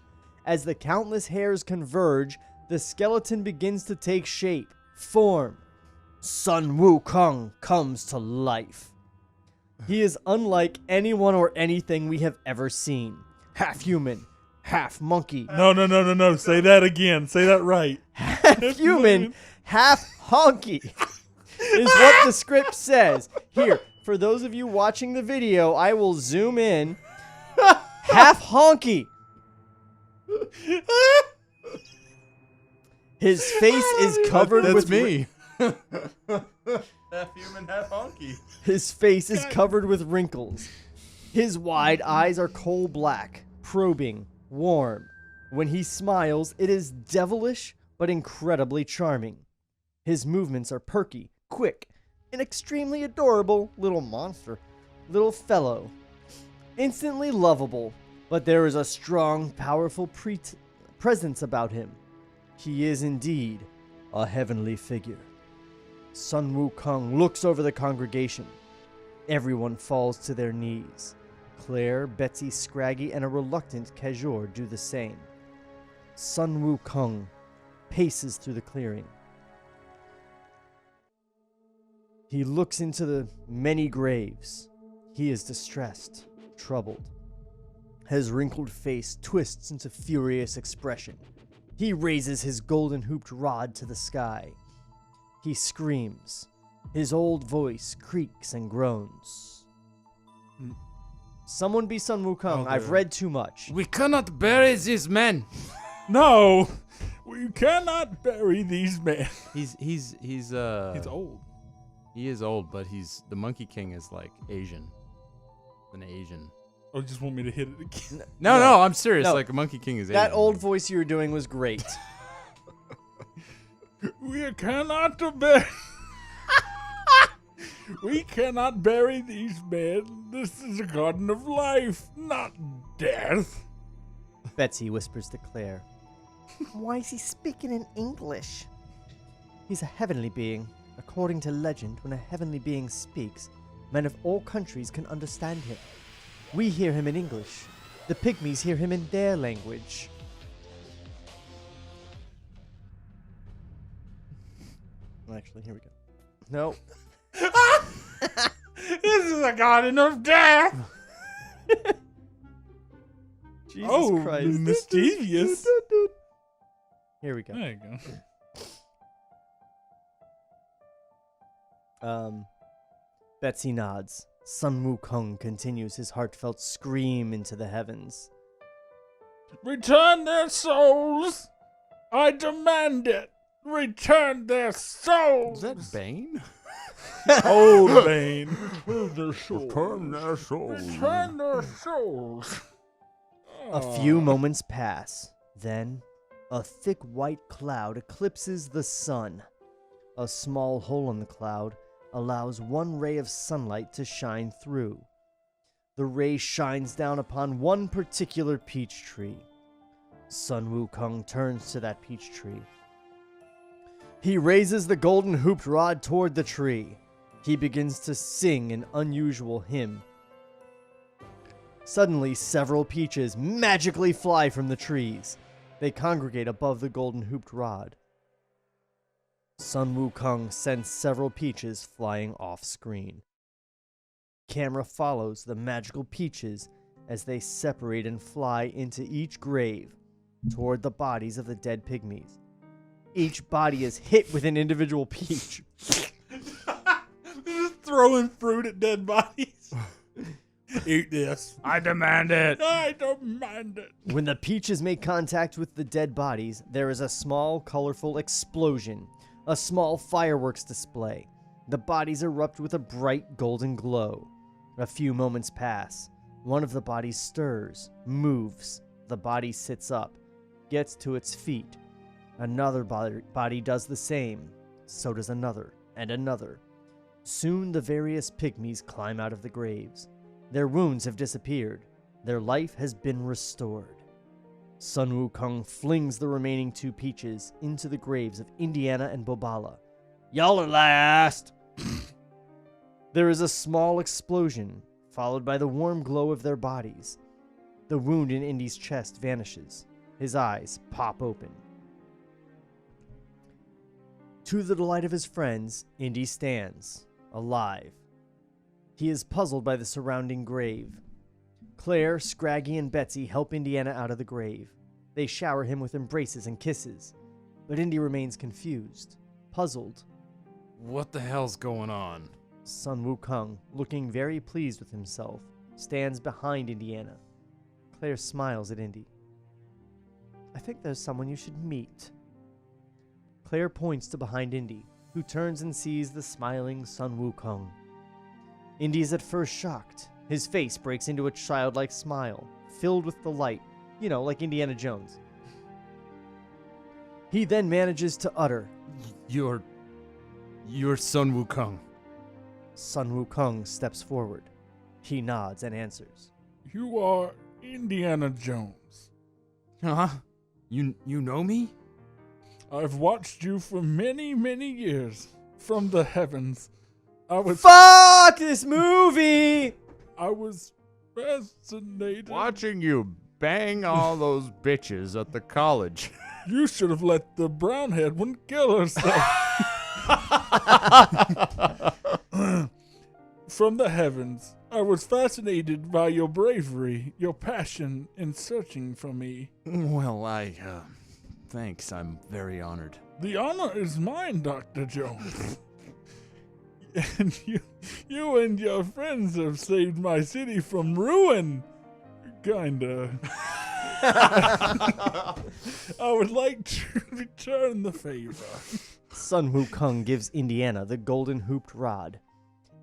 S4: As the countless hairs converge, the skeleton begins to take shape, form. Sun Wukong comes to life. He is unlike anyone or anything we have ever seen. Half human, half monkey.
S6: No. Say that again. Say that right.
S4: Half human, half honky is what the script says. Here, for those of you watching the video, I will zoom in. Half honky. His face is covered
S7: That's
S4: with
S7: me.
S5: Half human, half honky.
S4: His face is covered with wrinkles. His wide eyes are coal black, probing, warm. When he smiles, it is devilish but incredibly charming. His movements are perky, quick, an extremely adorable little monster, little fellow. Instantly lovable, but there is a strong, powerful presence about him. He is indeed a heavenly figure. Sun Wukong looks over the congregation. Everyone falls to their knees. Claire, Betsy, Scraggy, and a reluctant Kajor do the same. Sun Wukong paces through the clearing. He looks into the many graves. He is distressed, troubled. His wrinkled face twists into furious expression. He raises his golden hooped rod to the sky. He screams. His old voice creaks and groans. Someone be Sun Wukong. I've read too much.
S7: We cannot bury these men.
S6: No. We cannot bury these men.
S7: He's
S6: He's old.
S7: He is old, but the Monkey King is like Asian. An Asian.
S6: Oh, you just want me to hit it again?
S7: No, I'm serious.
S4: No.
S7: Like a Monkey King is Asian.
S4: That old voice you were doing was great.
S6: We cannot bury. We cannot bury these men. This is a garden of life, not death.
S4: Betsy whispers to Claire. Why is he speaking in English? He's a heavenly being. According to legend, when a heavenly being speaks, men of all countries can understand him. We hear him in English. The pygmies hear him in their language. Actually, here we go. No.
S6: This is a garden of death.
S4: Jesus Christ.
S6: Mischievous.
S4: Here we go.
S6: There you go.
S4: Betsy nods. Sun Wukong continues his heartfelt scream into the heavens.
S6: Return their souls! I demand it! Return their souls!
S7: Is that Bane?
S6: Old Bane.
S1: Return their souls.
S6: Return their souls!
S4: A few moments pass. Then, a thick white cloud eclipses the sun. A small hole in the cloud allows one ray of sunlight to shine through. The ray shines down upon one particular peach tree. Sun Wukong turns to that peach tree. He raises the golden hooped rod toward the tree. He begins to sing an unusual hymn. Suddenly, several peaches magically fly from the trees. They congregate above the golden hooped rod. Sun Wukong sends several peaches flying off screen. Camera follows the magical peaches as they separate and fly into each grave toward the bodies of the dead pygmies. Each body is hit with an individual peach.
S6: Just throwing fruit at dead bodies. Eat this.
S7: I demand it.
S6: I demand it.
S4: When the peaches make contact with the dead bodies, there is a small, colorful explosion, a small fireworks display. The bodies erupt with a bright golden glow. A few moments pass. One of the bodies stirs, moves. The body sits up, gets to its feet. Another body does the same. So does another, and another. Soon the various pygmies climb out of the graves. Their wounds have disappeared. Their life has been restored. Sun Wukong flings the remaining two peaches into the graves of Indiana and Bobala. Y'all are last! There is a small explosion, followed by the warm glow of their bodies. The wound in Indy's chest vanishes. His eyes pop open. To the delight of his friends, Indy stands, alive. He is puzzled by the surrounding grave. Claire, Scraggy, and Betsy help Indiana out of the grave. They shower him with embraces and kisses. But Indy remains confused, puzzled.
S7: What the hell's going on?
S4: Sun Wukong, looking very pleased with himself, stands behind Indiana. Claire smiles at Indy. I think there's someone you should meet. Claire points to behind Indy, who turns and sees the smiling Sun Wukong. Indy is at first shocked. His face breaks into a childlike smile, filled with delight, like Indiana Jones. He then manages to utter,
S7: You're Sun Wukong.
S4: Sun Wukong steps forward. He nods and answers.
S6: You are Indiana Jones.
S7: Huh? You know me?
S6: I've watched you for many, many years from the heavens.
S4: Fuck this movie!
S6: I was fascinated.
S5: Watching you bang all those bitches at the college.
S6: You should have let the brown-haired one kill herself. From the heavens, I was fascinated by your bravery, your passion in searching for me.
S7: Well, thanks. I'm very honored.
S6: The honor is mine, Dr. Jones. And you and your friends have saved my city from ruin. Kinda. I would like to return the favor.
S4: Sun Wukong gives Indiana the golden hooped rod.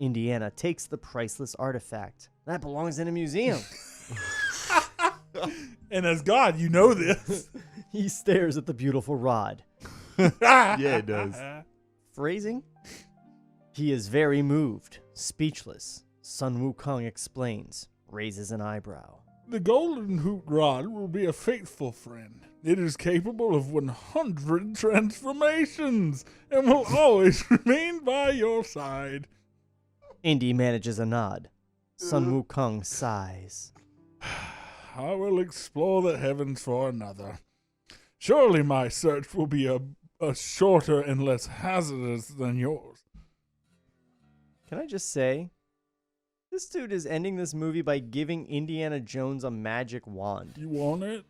S4: Indiana takes the priceless artifact. That belongs in a museum.
S6: And as God, you know this.
S4: He stares at the beautiful rod.
S5: Yeah, it does.
S4: Phrasing? He is very moved, speechless. Sun Wukong explains, raises an eyebrow.
S6: The golden hoot rod will be a faithful friend. It is capable of 100 transformations and will always remain by your side.
S4: Indy manages a nod. Sun Wukong sighs.
S6: I will explore the heavens for another. Surely my search will be a shorter and less hazardous than yours.
S4: Can I just say, this dude is ending this movie by giving Indiana Jones a magic wand.
S6: You want it?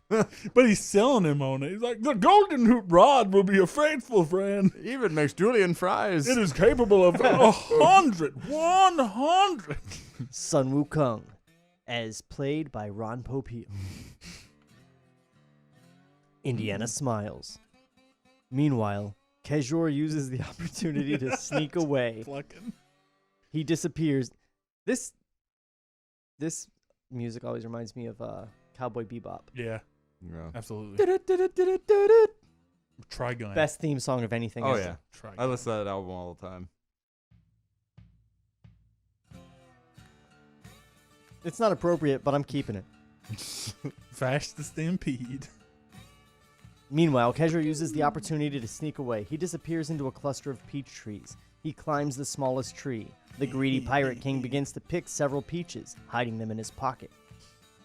S6: But he's selling him on it. He's like, the golden hoot rod will be a faithful friend.
S5: Even makes Julian fries.
S6: It is capable of 100.
S4: Sun Wukong, as played by Ron Popeil. Indiana smiles. Meanwhile, Kejor uses the opportunity to sneak away.
S6: Plucking.
S4: He disappears. This music always reminds me of Cowboy Bebop.
S6: Yeah,
S5: Yeah.
S6: absolutely. Trigun.
S4: Best theme song of anything.
S5: Oh,
S4: ever.
S5: yeah.
S6: Trigun.
S5: I listen to that album all the time.
S4: It's not appropriate, but I'm keeping it.
S6: Vash the Stampede.
S4: Meanwhile, Kejor uses the opportunity to sneak away. He disappears into a cluster of peach trees. He climbs the smallest tree. The greedy Pirate King begins to pick several peaches, hiding them in his pocket.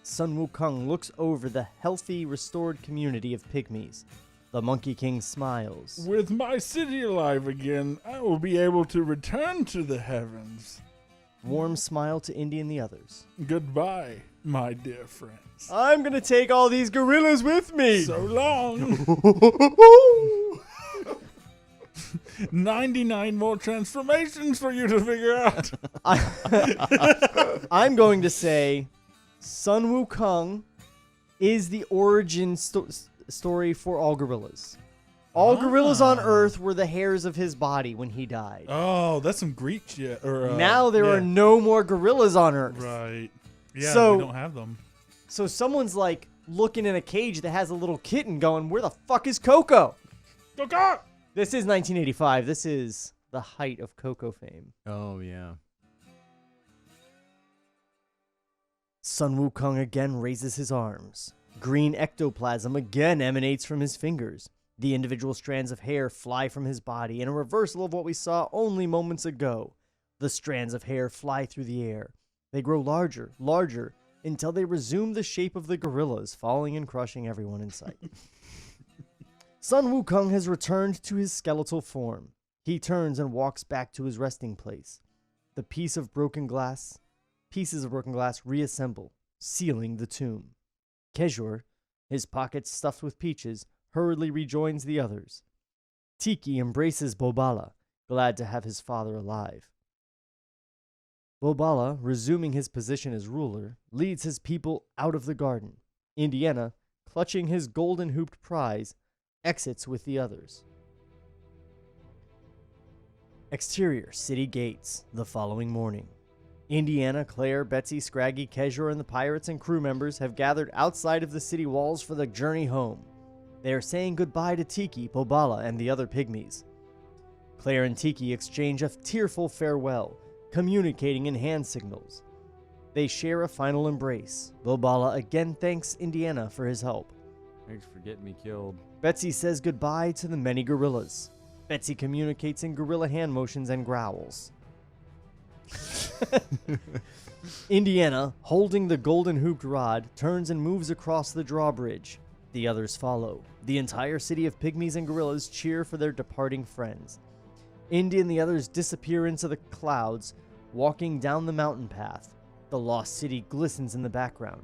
S4: Sun Wukong looks over the healthy, restored community of pygmies. The Monkey King smiles.
S6: With my city alive again, I will be able to return to the heavens.
S4: Warm smile to Indy and the others.
S6: Goodbye, my dear friends.
S4: I'm gonna take all these gorillas with me!
S6: So long. 99 more transformations for you to figure out.
S4: I'm going to say Sun Wukong is the origin story for all gorillas. All gorillas on Earth were the hairs of his body when he died.
S6: Oh, that's some Greek shit.
S4: Now there are no more gorillas on Earth.
S6: Right. Yeah,
S4: So-
S6: we don't have them.
S4: So someone's like looking in a cage that has a little kitten going, where the fuck is Coco?
S6: Coco!
S4: This is 1985. This is the height of Coco fame.
S7: Oh, yeah.
S4: Sun Wukong again raises his arms. Green ectoplasm again emanates from his fingers. The individual strands of hair fly from his body in a reversal of what we saw only moments ago. The strands of hair fly through the air. They grow larger, larger, until they resume the shape of the gorillas, falling and crushing everyone in sight. Sun Wukong has returned to his skeletal form. He turns and walks back to his resting place. The pieces of broken glass reassemble, sealing the tomb. Kejor, his pockets stuffed with peaches, hurriedly rejoins the others. Tiki embraces Bobala, glad to have his father alive. Bobala, resuming his position as ruler, leads his people out of the garden. Indiana, clutching his golden hooped prize, exits with the others. Exterior city gates the following morning. Indiana, Claire, Betsy, Scraggy, Kejor, and the pirates and crew members have gathered outside of the city walls for the journey home. They are saying goodbye to Tiki, Bobala, and the other pygmies. Claire and Tiki exchange a tearful farewell, communicating in hand signals. They share a final embrace. Bobala again thanks Indiana for his help.
S7: Thanks for getting me killed.
S4: Betsy says goodbye to the many gorillas. Betsy communicates in gorilla hand motions and growls. Indiana, holding the golden hooped rod, turns and moves across the drawbridge. The others follow. The entire city of pygmies and gorillas cheer for their departing friends. Indy and the others disappear into the clouds, walking down the mountain path. The lost city glistens in the background.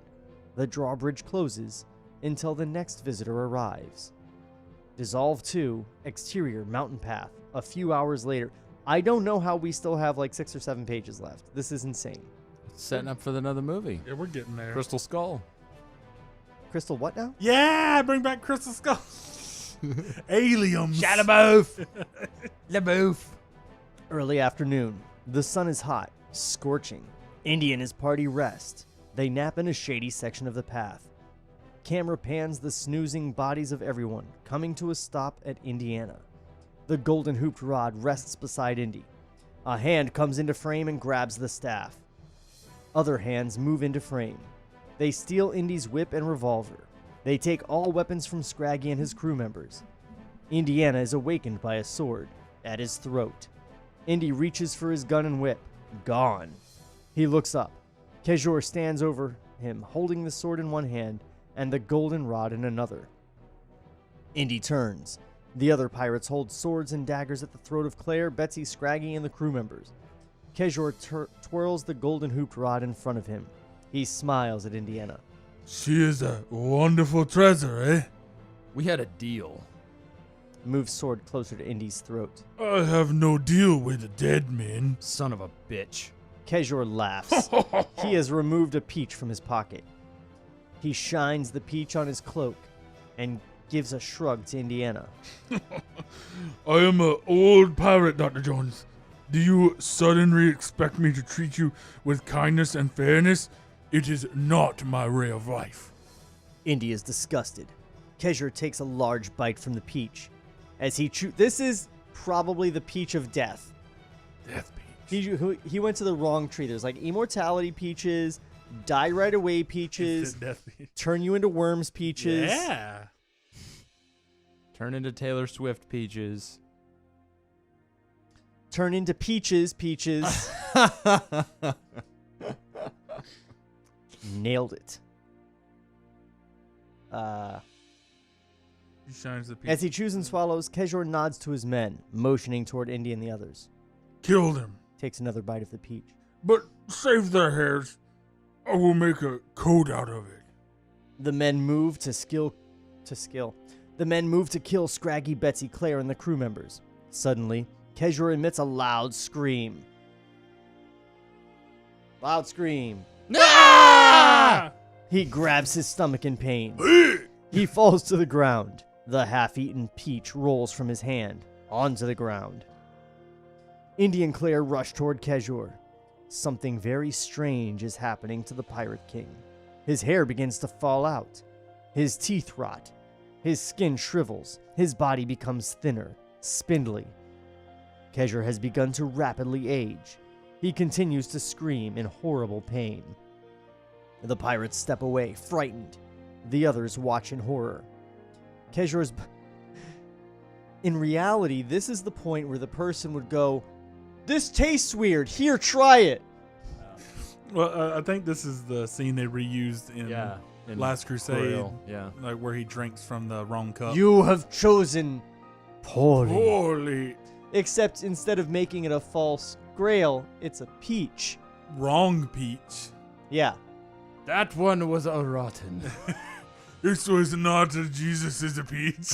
S4: The drawbridge closes until the next visitor arrives. Dissolve 2, exterior mountain path. A few hours later. I don't know how we still have like 6 or 7 pages left. This is insane.
S7: Setting up for another movie.
S6: Yeah, we're getting there.
S7: Crystal Skull.
S4: Crystal what now?
S6: Yeah, bring back Crystal Skull. Aliens.
S7: LaBeouf. LaBeouf.
S4: Early afternoon. The sun is hot, scorching. Indy and his party rest. They nap in a shady section of the path. Camera pans the snoozing bodies of everyone, coming to a stop at Indiana. The golden hooped rod rests beside Indy. A hand comes into frame and grabs the staff. Other hands move into frame. They steal Indy's whip and revolver. They take all weapons from Scraggy and his crew members. Indiana is awakened by a sword at his throat. Indy reaches for his gun and whip. Gone. He looks up. Kejor stands over him, holding the sword in one hand and the golden rod in another. Indy turns. The other pirates hold swords and daggers at the throat of Claire, Betsy, Scraggy, and the crew members. Kejor twirls the golden hooped rod in front of him. He smiles at Indiana.
S6: She is a wonderful treasure, eh?
S7: We had a deal.
S4: Moves sword closer to Indy's throat.
S6: I have no deal with dead men.
S7: Son of a bitch.
S4: Kejor laughs. He has removed a peach from his pocket. He shines the peach on his cloak and gives a shrug to Indiana.
S6: I am an old pirate, Dr. Jones. Do you suddenly expect me to treat you with kindness and fairness? It is not my way of life.
S4: Indy is disgusted. Kejor takes a large bite from the peach. As he This is probably the peach of death.
S6: Death peach.
S4: He went to the wrong tree. There's like immortality peaches, die right away peaches,
S6: Death peach.
S4: turn you into worms peaches.
S6: Yeah.
S7: Turn into Taylor Swift peaches.
S4: Turn into peaches. Nailed it.
S6: He shines the peach.
S4: As he chews and swallows, Kejor nods to his men, motioning toward Indy and the others.
S6: Kill them.
S4: Takes another bite of the peach.
S6: But save their hairs. I will make a coat out of it.
S4: The men move to kill Scraggy, Betsy, Claire, and the crew members. Suddenly, Kejor emits a loud scream. Loud scream.
S6: Ah!
S4: He grabs his stomach in pain. He falls to the ground. The half-eaten peach rolls from his hand onto the ground. Indy and Claire rush toward Kejor. Something very strange is happening to the Pirate King. His hair begins to fall out. His teeth rot. His skin shrivels. His body becomes thinner, spindly. Kejor has begun to rapidly age. He continues to scream in horrible pain. The pirates step away, frightened. The others watch in horror. Kejor's... In reality, this is the point where the person would go, "This tastes weird. Here, try it."
S6: Well, I think this is the scene they reused in Last Crusade.
S7: Real. Yeah.
S6: Like where he drinks from the wrong cup.
S4: You have chosen poorly.
S6: Poorly.
S4: Except instead of making it a false grail, it's a peach.
S6: Wrong peach.
S4: Yeah.
S7: That one was a rotten.
S6: This was not a Jesus is a peach.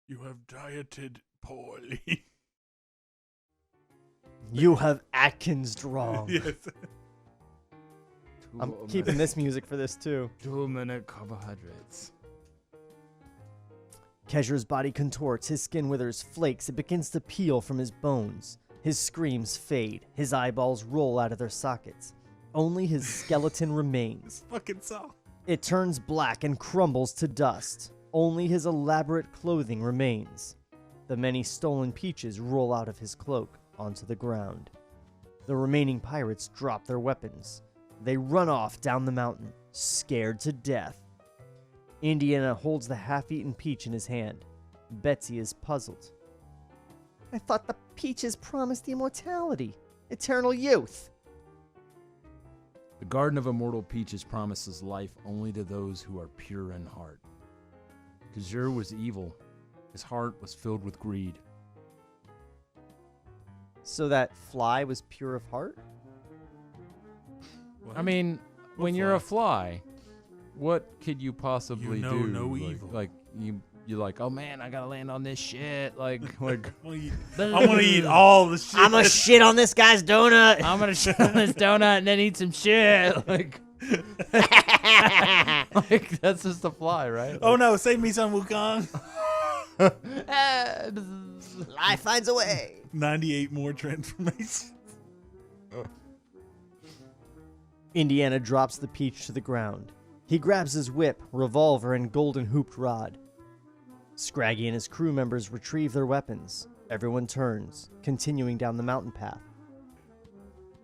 S6: You have dieted poorly.
S4: You have Atkins'd wrong.
S6: Yes.
S4: I'm keeping this music for this too.
S7: Too many carbohydrates.
S4: Kejor's body contorts, his skin withers, flakes, it begins to peel from his bones. His screams fade, his eyeballs roll out of their sockets. Only his skeleton remains.
S6: Fucking saw.
S4: It turns black and crumbles to dust. Only his elaborate clothing remains. The many stolen peaches roll out of his cloak onto the ground. The remaining pirates drop their weapons. They run off down the mountain, scared to death. Indiana holds the half-eaten peach in his hand. Betsy is puzzled. I thought the peaches promised immortality, eternal youth.
S7: The Garden of Immortal Peaches promises life only to those who are pure in heart. Kejor was evil. His heart was filled with greed.
S4: So that fly was pure of heart?
S7: I mean, when you're a fly, what could you possibly
S6: You know
S7: do?
S6: no
S7: like,
S6: evil.
S7: Like you're like, oh man, I gotta land on this shit. Like
S6: I want to eat all the shit.
S4: I'm gonna shit on this guy's donut.
S7: I'm gonna shit on this donut and then eat some shit. Like, like that's just a fly, right?
S6: Oh no, save me some Wukong.
S4: Life finds a way.
S6: 98 more transformations.
S4: Indiana drops the peach to the ground. He grabs his whip, revolver, and golden hooped rod. Scraggy and his crew members retrieve their weapons. Everyone turns, continuing down the mountain path,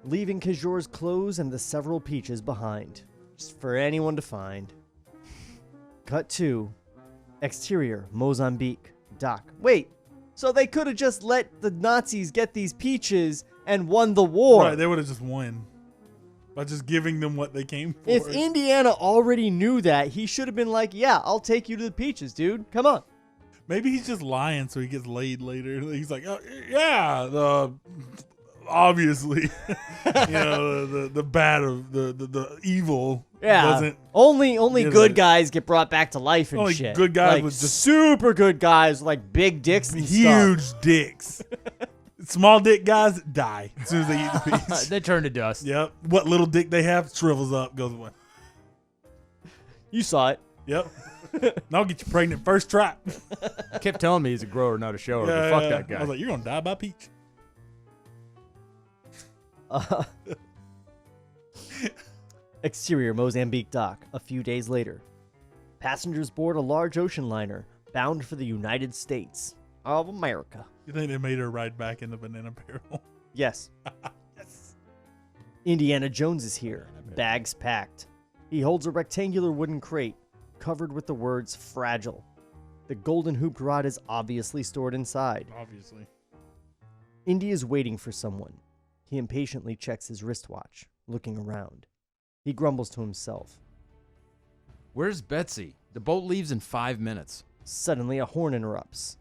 S4: leaving Kajor's clothes and the several peaches behind, just for anyone to find. Cut 2. Exterior, Mozambique. Dock. Wait, so they could have just let the Nazis get these peaches and won the war.
S6: Right, they would have just won by just giving them what they came for.
S4: If Indiana already knew that, he should have been like, yeah, I'll take you to the peaches, dude. Come on.
S6: Maybe he's just lying so he gets laid later. He's like, oh, yeah, obviously, the bad of the evil.
S4: Yeah,
S6: doesn't.
S4: only good guys get brought back to life and
S6: Only
S4: shit.
S6: good guys
S4: like,
S6: with just
S4: super good guys with like big dicks and
S6: huge
S4: stuff.
S6: dicks. Small dick guys die as soon as they eat the peach.
S7: They turn to dust.
S6: Yep. What little dick they have shrivels up, goes away.
S4: You saw it.
S6: Yep. And I'll get you pregnant first try.
S7: He kept telling me he's a grower, not a shower. But fuck that guy.
S6: I was like, you're gonna die by peach.
S4: Exterior Mozambique dock. A few days later, passengers board a large ocean liner bound for the United States of America.
S6: You think they made her ride back in the banana barrel?
S4: Yes.
S6: Yes.
S4: Indiana Jones is here, bags packed. He holds a rectangular wooden crate covered with the words fragile. The golden hooped rod is obviously stored inside.
S6: Obviously.
S4: Indy is waiting for someone. He impatiently checks his wristwatch, looking around. He grumbles to himself.
S7: Where's Betsy? The boat leaves in 5 minutes.
S4: Suddenly, a horn interrupts.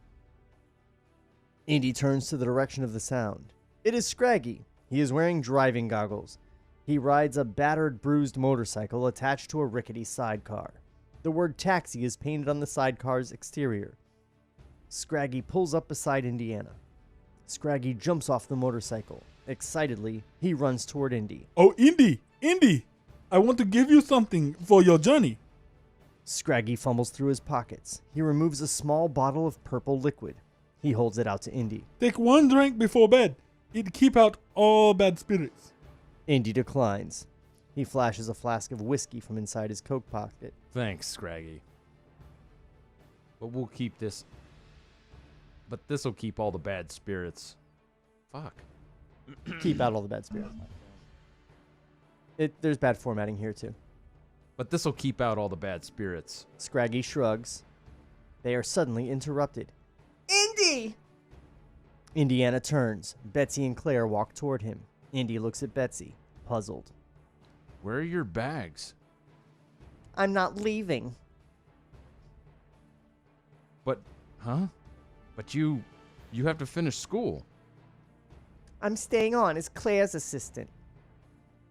S4: Indy turns to the direction of the sound. It is Scraggy. He is wearing driving goggles. He rides a battered, bruised motorcycle attached to a rickety sidecar. The word taxi is painted on the sidecar's exterior. Scraggy pulls up beside Indiana. Scraggy jumps off the motorcycle. Excitedly, he runs toward Indy.
S6: Oh, Indy! Indy! I want to give you something for your journey.
S4: Scraggy fumbles through his pockets. He removes a small bottle of purple liquid. He holds it out to Indy.
S6: Take one drink before bed. It keep out all bad spirits.
S4: Indy declines. He flashes a flask of whiskey from inside his coat pocket.
S7: Thanks, Scraggy. But we'll keep this. But this'll keep all the bad spirits. Fuck.
S4: Keep out all the bad spirits. There's bad formatting here, too.
S7: But this'll keep out all the bad spirits.
S4: Scraggy shrugs. They are suddenly interrupted. Indy! Indiana turns. Betsy and Claire walk toward him. Indy looks at Betsy, puzzled.
S7: Where are your bags?
S4: I'm not leaving.
S7: But, huh? But you have to finish school.
S4: I'm staying on as Claire's assistant.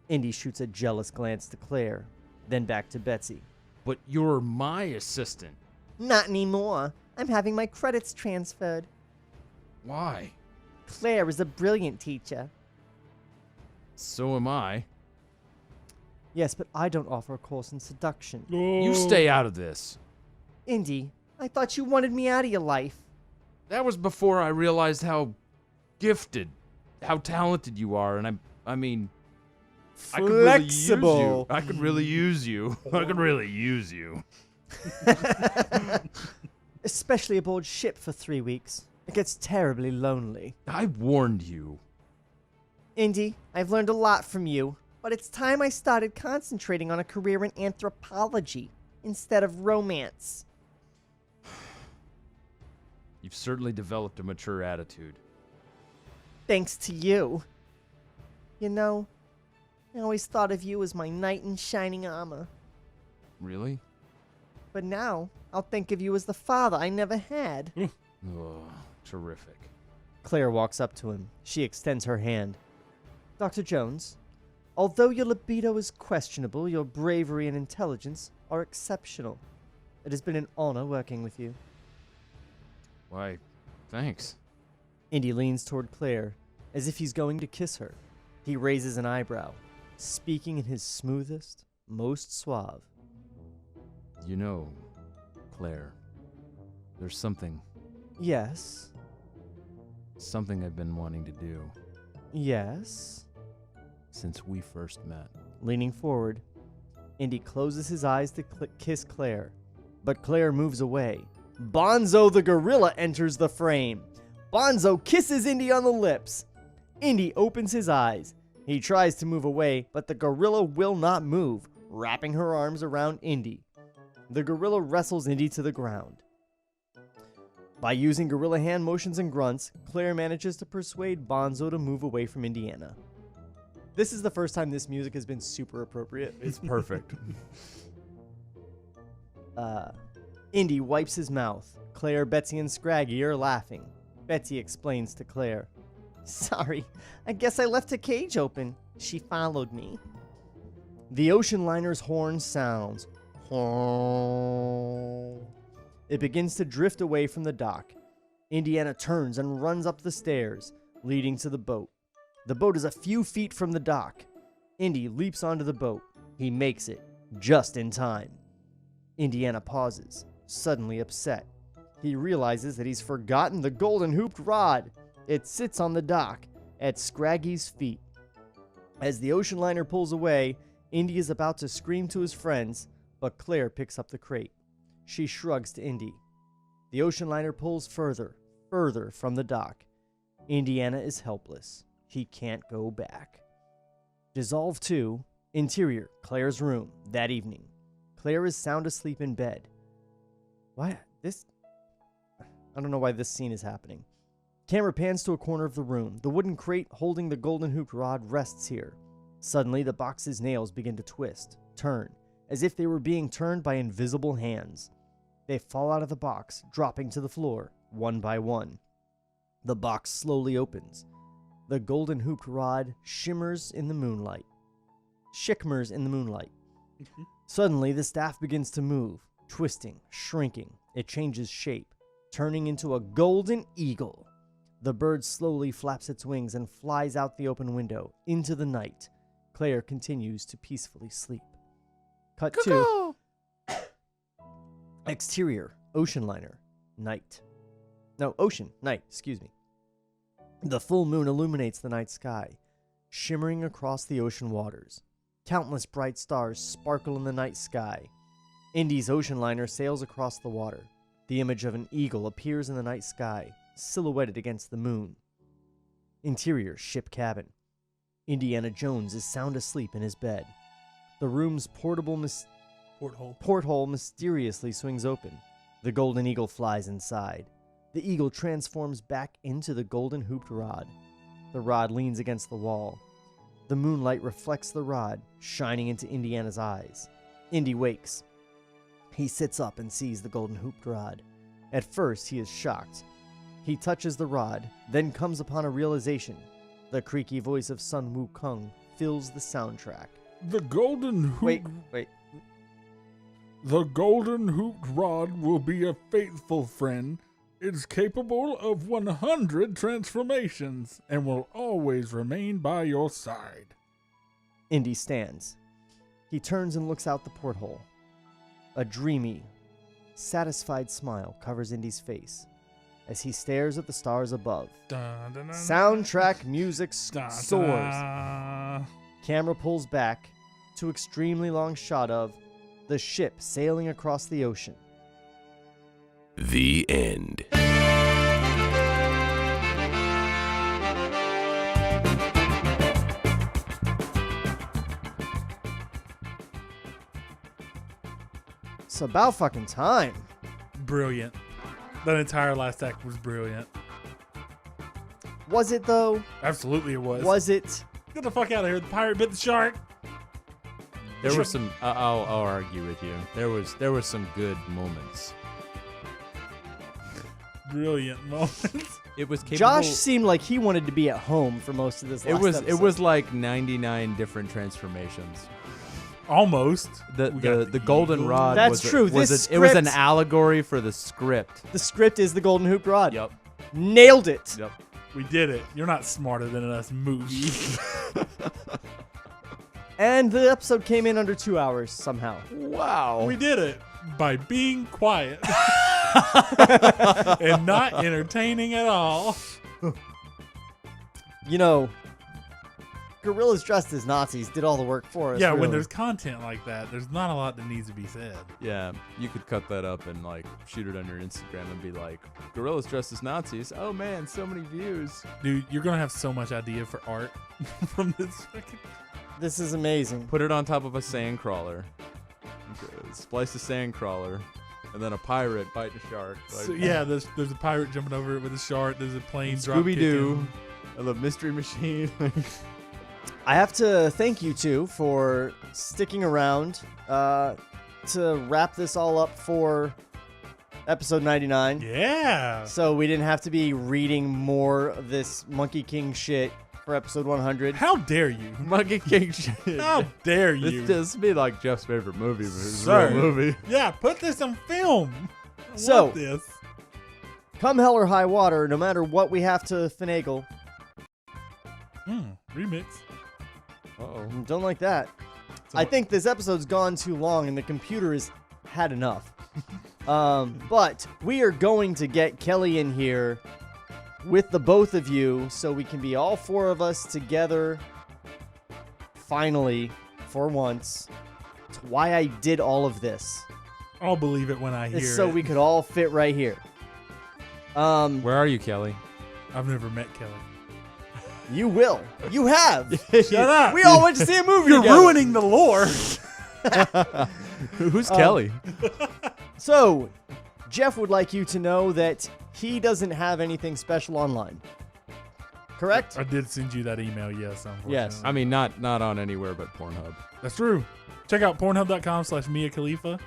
S4: Indy shoots a jealous glance to Claire, then back to Betsy.
S7: But you're my assistant.
S4: Not anymore. I'm having my credits transferred.
S7: Why?
S4: Claire is a brilliant teacher.
S7: So am I.
S4: Yes, but I don't offer a course in seduction.
S7: You stay out of this.
S4: Indy, I thought you wanted me out of your life.
S7: That was before I realized how gifted, how talented you are, and I mean,
S4: Flexible.
S7: I could really use you. I could really use you.
S4: Especially aboard ship for 3 weeks. It gets terribly lonely.
S7: I warned you.
S4: Indy, I've learned a lot from you, but it's time I started concentrating on a career in anthropology instead of romance.
S7: You've certainly developed a mature attitude.
S4: Thanks to you. You know, I always thought of you as my knight in shining armor.
S7: Really?
S4: But now, I'll think of you as the father I never had.
S7: Oh, terrific.
S4: Claire walks up to him. She extends her hand. Dr. Jones, although your libido is questionable, your bravery and intelligence are exceptional. It has been an honor working with you.
S7: Why, thanks.
S4: Indy leans toward Claire, as if he's going to kiss her. He raises an eyebrow, speaking in his smoothest, most suave.
S7: You know, Claire, there's something
S4: Yes.
S7: I've been wanting to do
S4: Yes.
S7: since we first met.
S4: Leaning forward, Indy closes his eyes to kiss Claire, but Claire moves away. Bonzo the gorilla enters the frame. Bonzo kisses Indy on the lips. Indy opens his eyes. He tries to move away, but the gorilla will not move, wrapping her arms around Indy. The gorilla wrestles Indy to the ground. By using gorilla hand motions and grunts, Claire manages to persuade Bonzo to move away from Indiana. This is the first time this music has been super appropriate.
S7: It's perfect.
S4: Indy wipes his mouth. Claire, Betsy, and Scraggy are laughing. Betsy explains to Claire, "Sorry, I guess I left a cage open. She followed me." The ocean liner's horn sounds. It begins to drift away from the dock. Indiana turns and runs up the stairs, leading to the boat. The boat is a few feet from the dock. Indy leaps onto the boat. He makes it, just in time. Indiana pauses, suddenly upset. He realizes that he's forgotten the golden hooped rod. It sits on the dock, at Scraggy's feet. As the ocean liner pulls away, Indy is about to scream to his friends, but Claire picks up the crate. She shrugs to Indy. The ocean liner pulls further from the dock. Indiana is helpless. He can't go back. Dissolve 2, interior, Claire's room, that evening. Claire is sound asleep in bed. I don't know why this scene is happening. Camera pans to a corner of the room. The wooden crate holding the golden hooped rod rests here. Suddenly, the box's nails begin to twist, turn, as if they were being turned by invisible hands. They fall out of the box, dropping to the floor, one by one. The box slowly opens. The golden hooped rod shimmers in the moonlight. Suddenly, the staff begins to move, twisting, shrinking. It changes shape, turning into a golden eagle. The bird slowly flaps its wings and flies out the open window, into the night. Claire continues to peacefully sleep. Cut to exterior, ocean liner, night. No, ocean, night, excuse me. The full moon illuminates the night sky, shimmering across the ocean waters. Countless bright stars sparkle in the night sky. Indy's ocean liner sails across the water. The image of an eagle appears in the night sky, silhouetted against the moon. Interior, ship cabin. Indiana Jones is sound asleep in his bed. The room's porthole mysteriously swings open. The golden eagle flies inside. The eagle transforms back into the golden hooped rod. The rod leans against the wall. The moonlight reflects the rod, shining into Indiana's eyes. Indy wakes. He sits up and sees the golden hooped rod. At first, he is shocked. He touches the rod, then comes upon a realization. The creaky voice of Sun Wukong fills the soundtrack.
S6: The golden hoop.
S4: Wait.
S6: The golden hooped rod will be a faithful friend. It's capable of 100 transformations and will always remain by your side.
S4: Indy stands. He turns and looks out the porthole. A dreamy, satisfied smile covers Indy's face as he stares at the stars above.
S6: Dun, dun, dun,
S4: Soundtrack music
S6: dun,
S4: soars.
S6: dun.
S4: Camera pulls back to extremely long shot of the ship sailing across the ocean.
S2: The end.
S4: It's about fucking time.
S5: Brilliant. That entire last act was brilliant.
S4: Was it though?
S5: Absolutely it was.
S4: Was it?
S5: Get the fuck out of here. The pirate bit the shark.
S7: There were some. I'll argue with you. There were some good moments.
S5: Brilliant moments.
S7: It was capable.
S4: Josh seemed like he wanted to be at home for most of this last episode.
S7: It was like 99 different transformations.
S5: Almost.
S7: The golden rod.
S4: That's true.
S7: It was an allegory for the script.
S4: The script is the golden hoop rod.
S7: Yep.
S4: Nailed it.
S7: Yep.
S5: We did it. You're not smarter than us, Moose.
S4: And the episode came in under 2 hours somehow.
S7: Wow.
S5: We did it by being quiet and not entertaining at all.
S4: You know, gorillas dressed as Nazis did all the work for us.
S6: Yeah, when
S4: really.
S6: there's content like that, there's not a lot that needs to be said.
S7: Yeah, you could cut that up and like shoot it on your Instagram and be like, gorillas dressed as Nazis. Oh man, so many views.
S6: Dude, you're gonna have so much idea for art from this fucking...
S4: This is amazing.
S7: Put it on top of a sand crawler. Splice a sand crawler. And then a pirate biting a shark. Like,
S6: So, yeah, there's a pirate jumping over it with a shark. There's a plane drop
S7: Scooby-Doo. I love Mystery Machine.
S4: I have to thank you two for sticking around to wrap this all up for episode 99.
S6: Yeah.
S4: So we didn't have to be reading more of this Monkey King shit for episode 100.
S6: How dare you?
S7: Monkey King shit.
S6: How dare you?
S7: This would be like Jeff's favorite movie, but it's a
S6: Sir.
S7: real movie.
S6: Yeah, put this on film. I
S4: So-
S6: want this.
S4: Come hell or high water, no matter what we have to finagle.
S6: Remix.
S7: Uh-oh.
S4: Don't like that. I think this episode's gone too long and the computer has had enough. But we are going to get Kelly in here with the both of you so we can be all four of us together finally for once. It's why I did all of this.
S6: I'll believe it when I hear
S4: It's so
S6: it.
S4: we could all fit right here.
S7: Where are you, Kelly?
S6: I've never met Kelly.
S4: You will. You have.
S6: Shut up.
S4: We all went to see a movie
S6: You're
S4: together.
S6: ruining the lore.
S7: Who's Kelly?
S4: So, Jeff would like you to know that he doesn't have anything special online. Correct?
S6: I did send you that email, yes, unfortunately.
S4: Yes.
S7: I mean, not on anywhere but Pornhub.
S6: That's true. Check out pornhub.com/Mia Khalifa.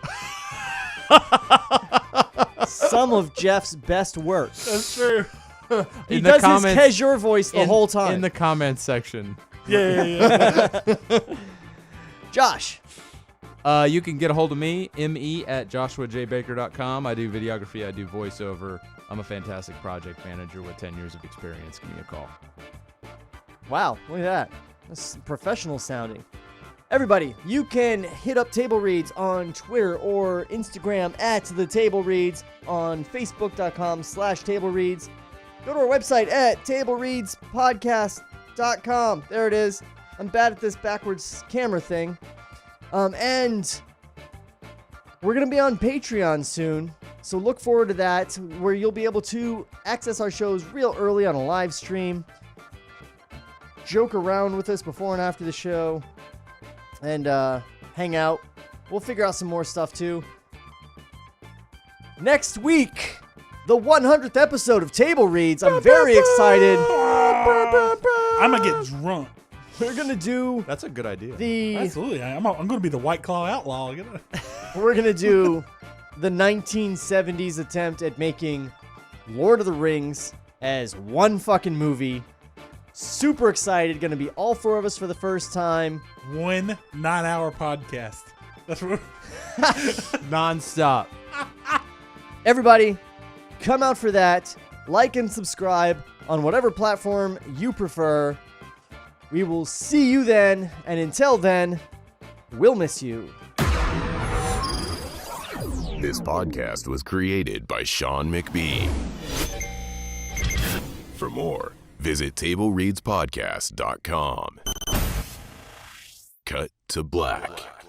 S4: Some of Jeff's best work.
S6: That's true.
S4: He
S7: In the
S4: does
S7: comments-
S4: his Kejur voice the whole time.
S7: In the comments section.
S6: Yeah.
S4: Josh.
S7: You can get a hold of me, me@joshuajbaker.com. I do videography. I do voiceover. I'm a fantastic project manager with 10 years of experience. Give me a call.
S4: Wow, look at that. That's professional sounding. Everybody, you can hit up Table Reads on Twitter or Instagram @TheTableReads, on Facebook.com/TableReads. Go to our website at TableReadsPodcast.com. There it is. I'm bad at this backwards camera thing. And we're going to be on Patreon soon, so look forward to that, where you'll be able to access our shows real early on a live stream, joke around with us before and after the show, and hang out. We'll figure out some more stuff, too. Next week, the 100th episode of Table Reads. I'm very excited.
S6: I'm going to get drunk.
S4: We're going to do
S7: That's a good idea.
S6: Absolutely. I'm going to be the White Claw outlaw.
S4: We're going to do the 1970s attempt at making Lord of the Rings as one fucking movie. Super excited. Going to be all four of us for the first time.
S6: 1 9-hour podcast. That's what.
S7: Non-stop.
S4: Everybody, come out for that. Like and subscribe on whatever platform you prefer. We will see you then. And until then, we'll miss you.
S2: This podcast was created by Sean McBee. For more, visit TableReadsPodcast.com. Cut to black.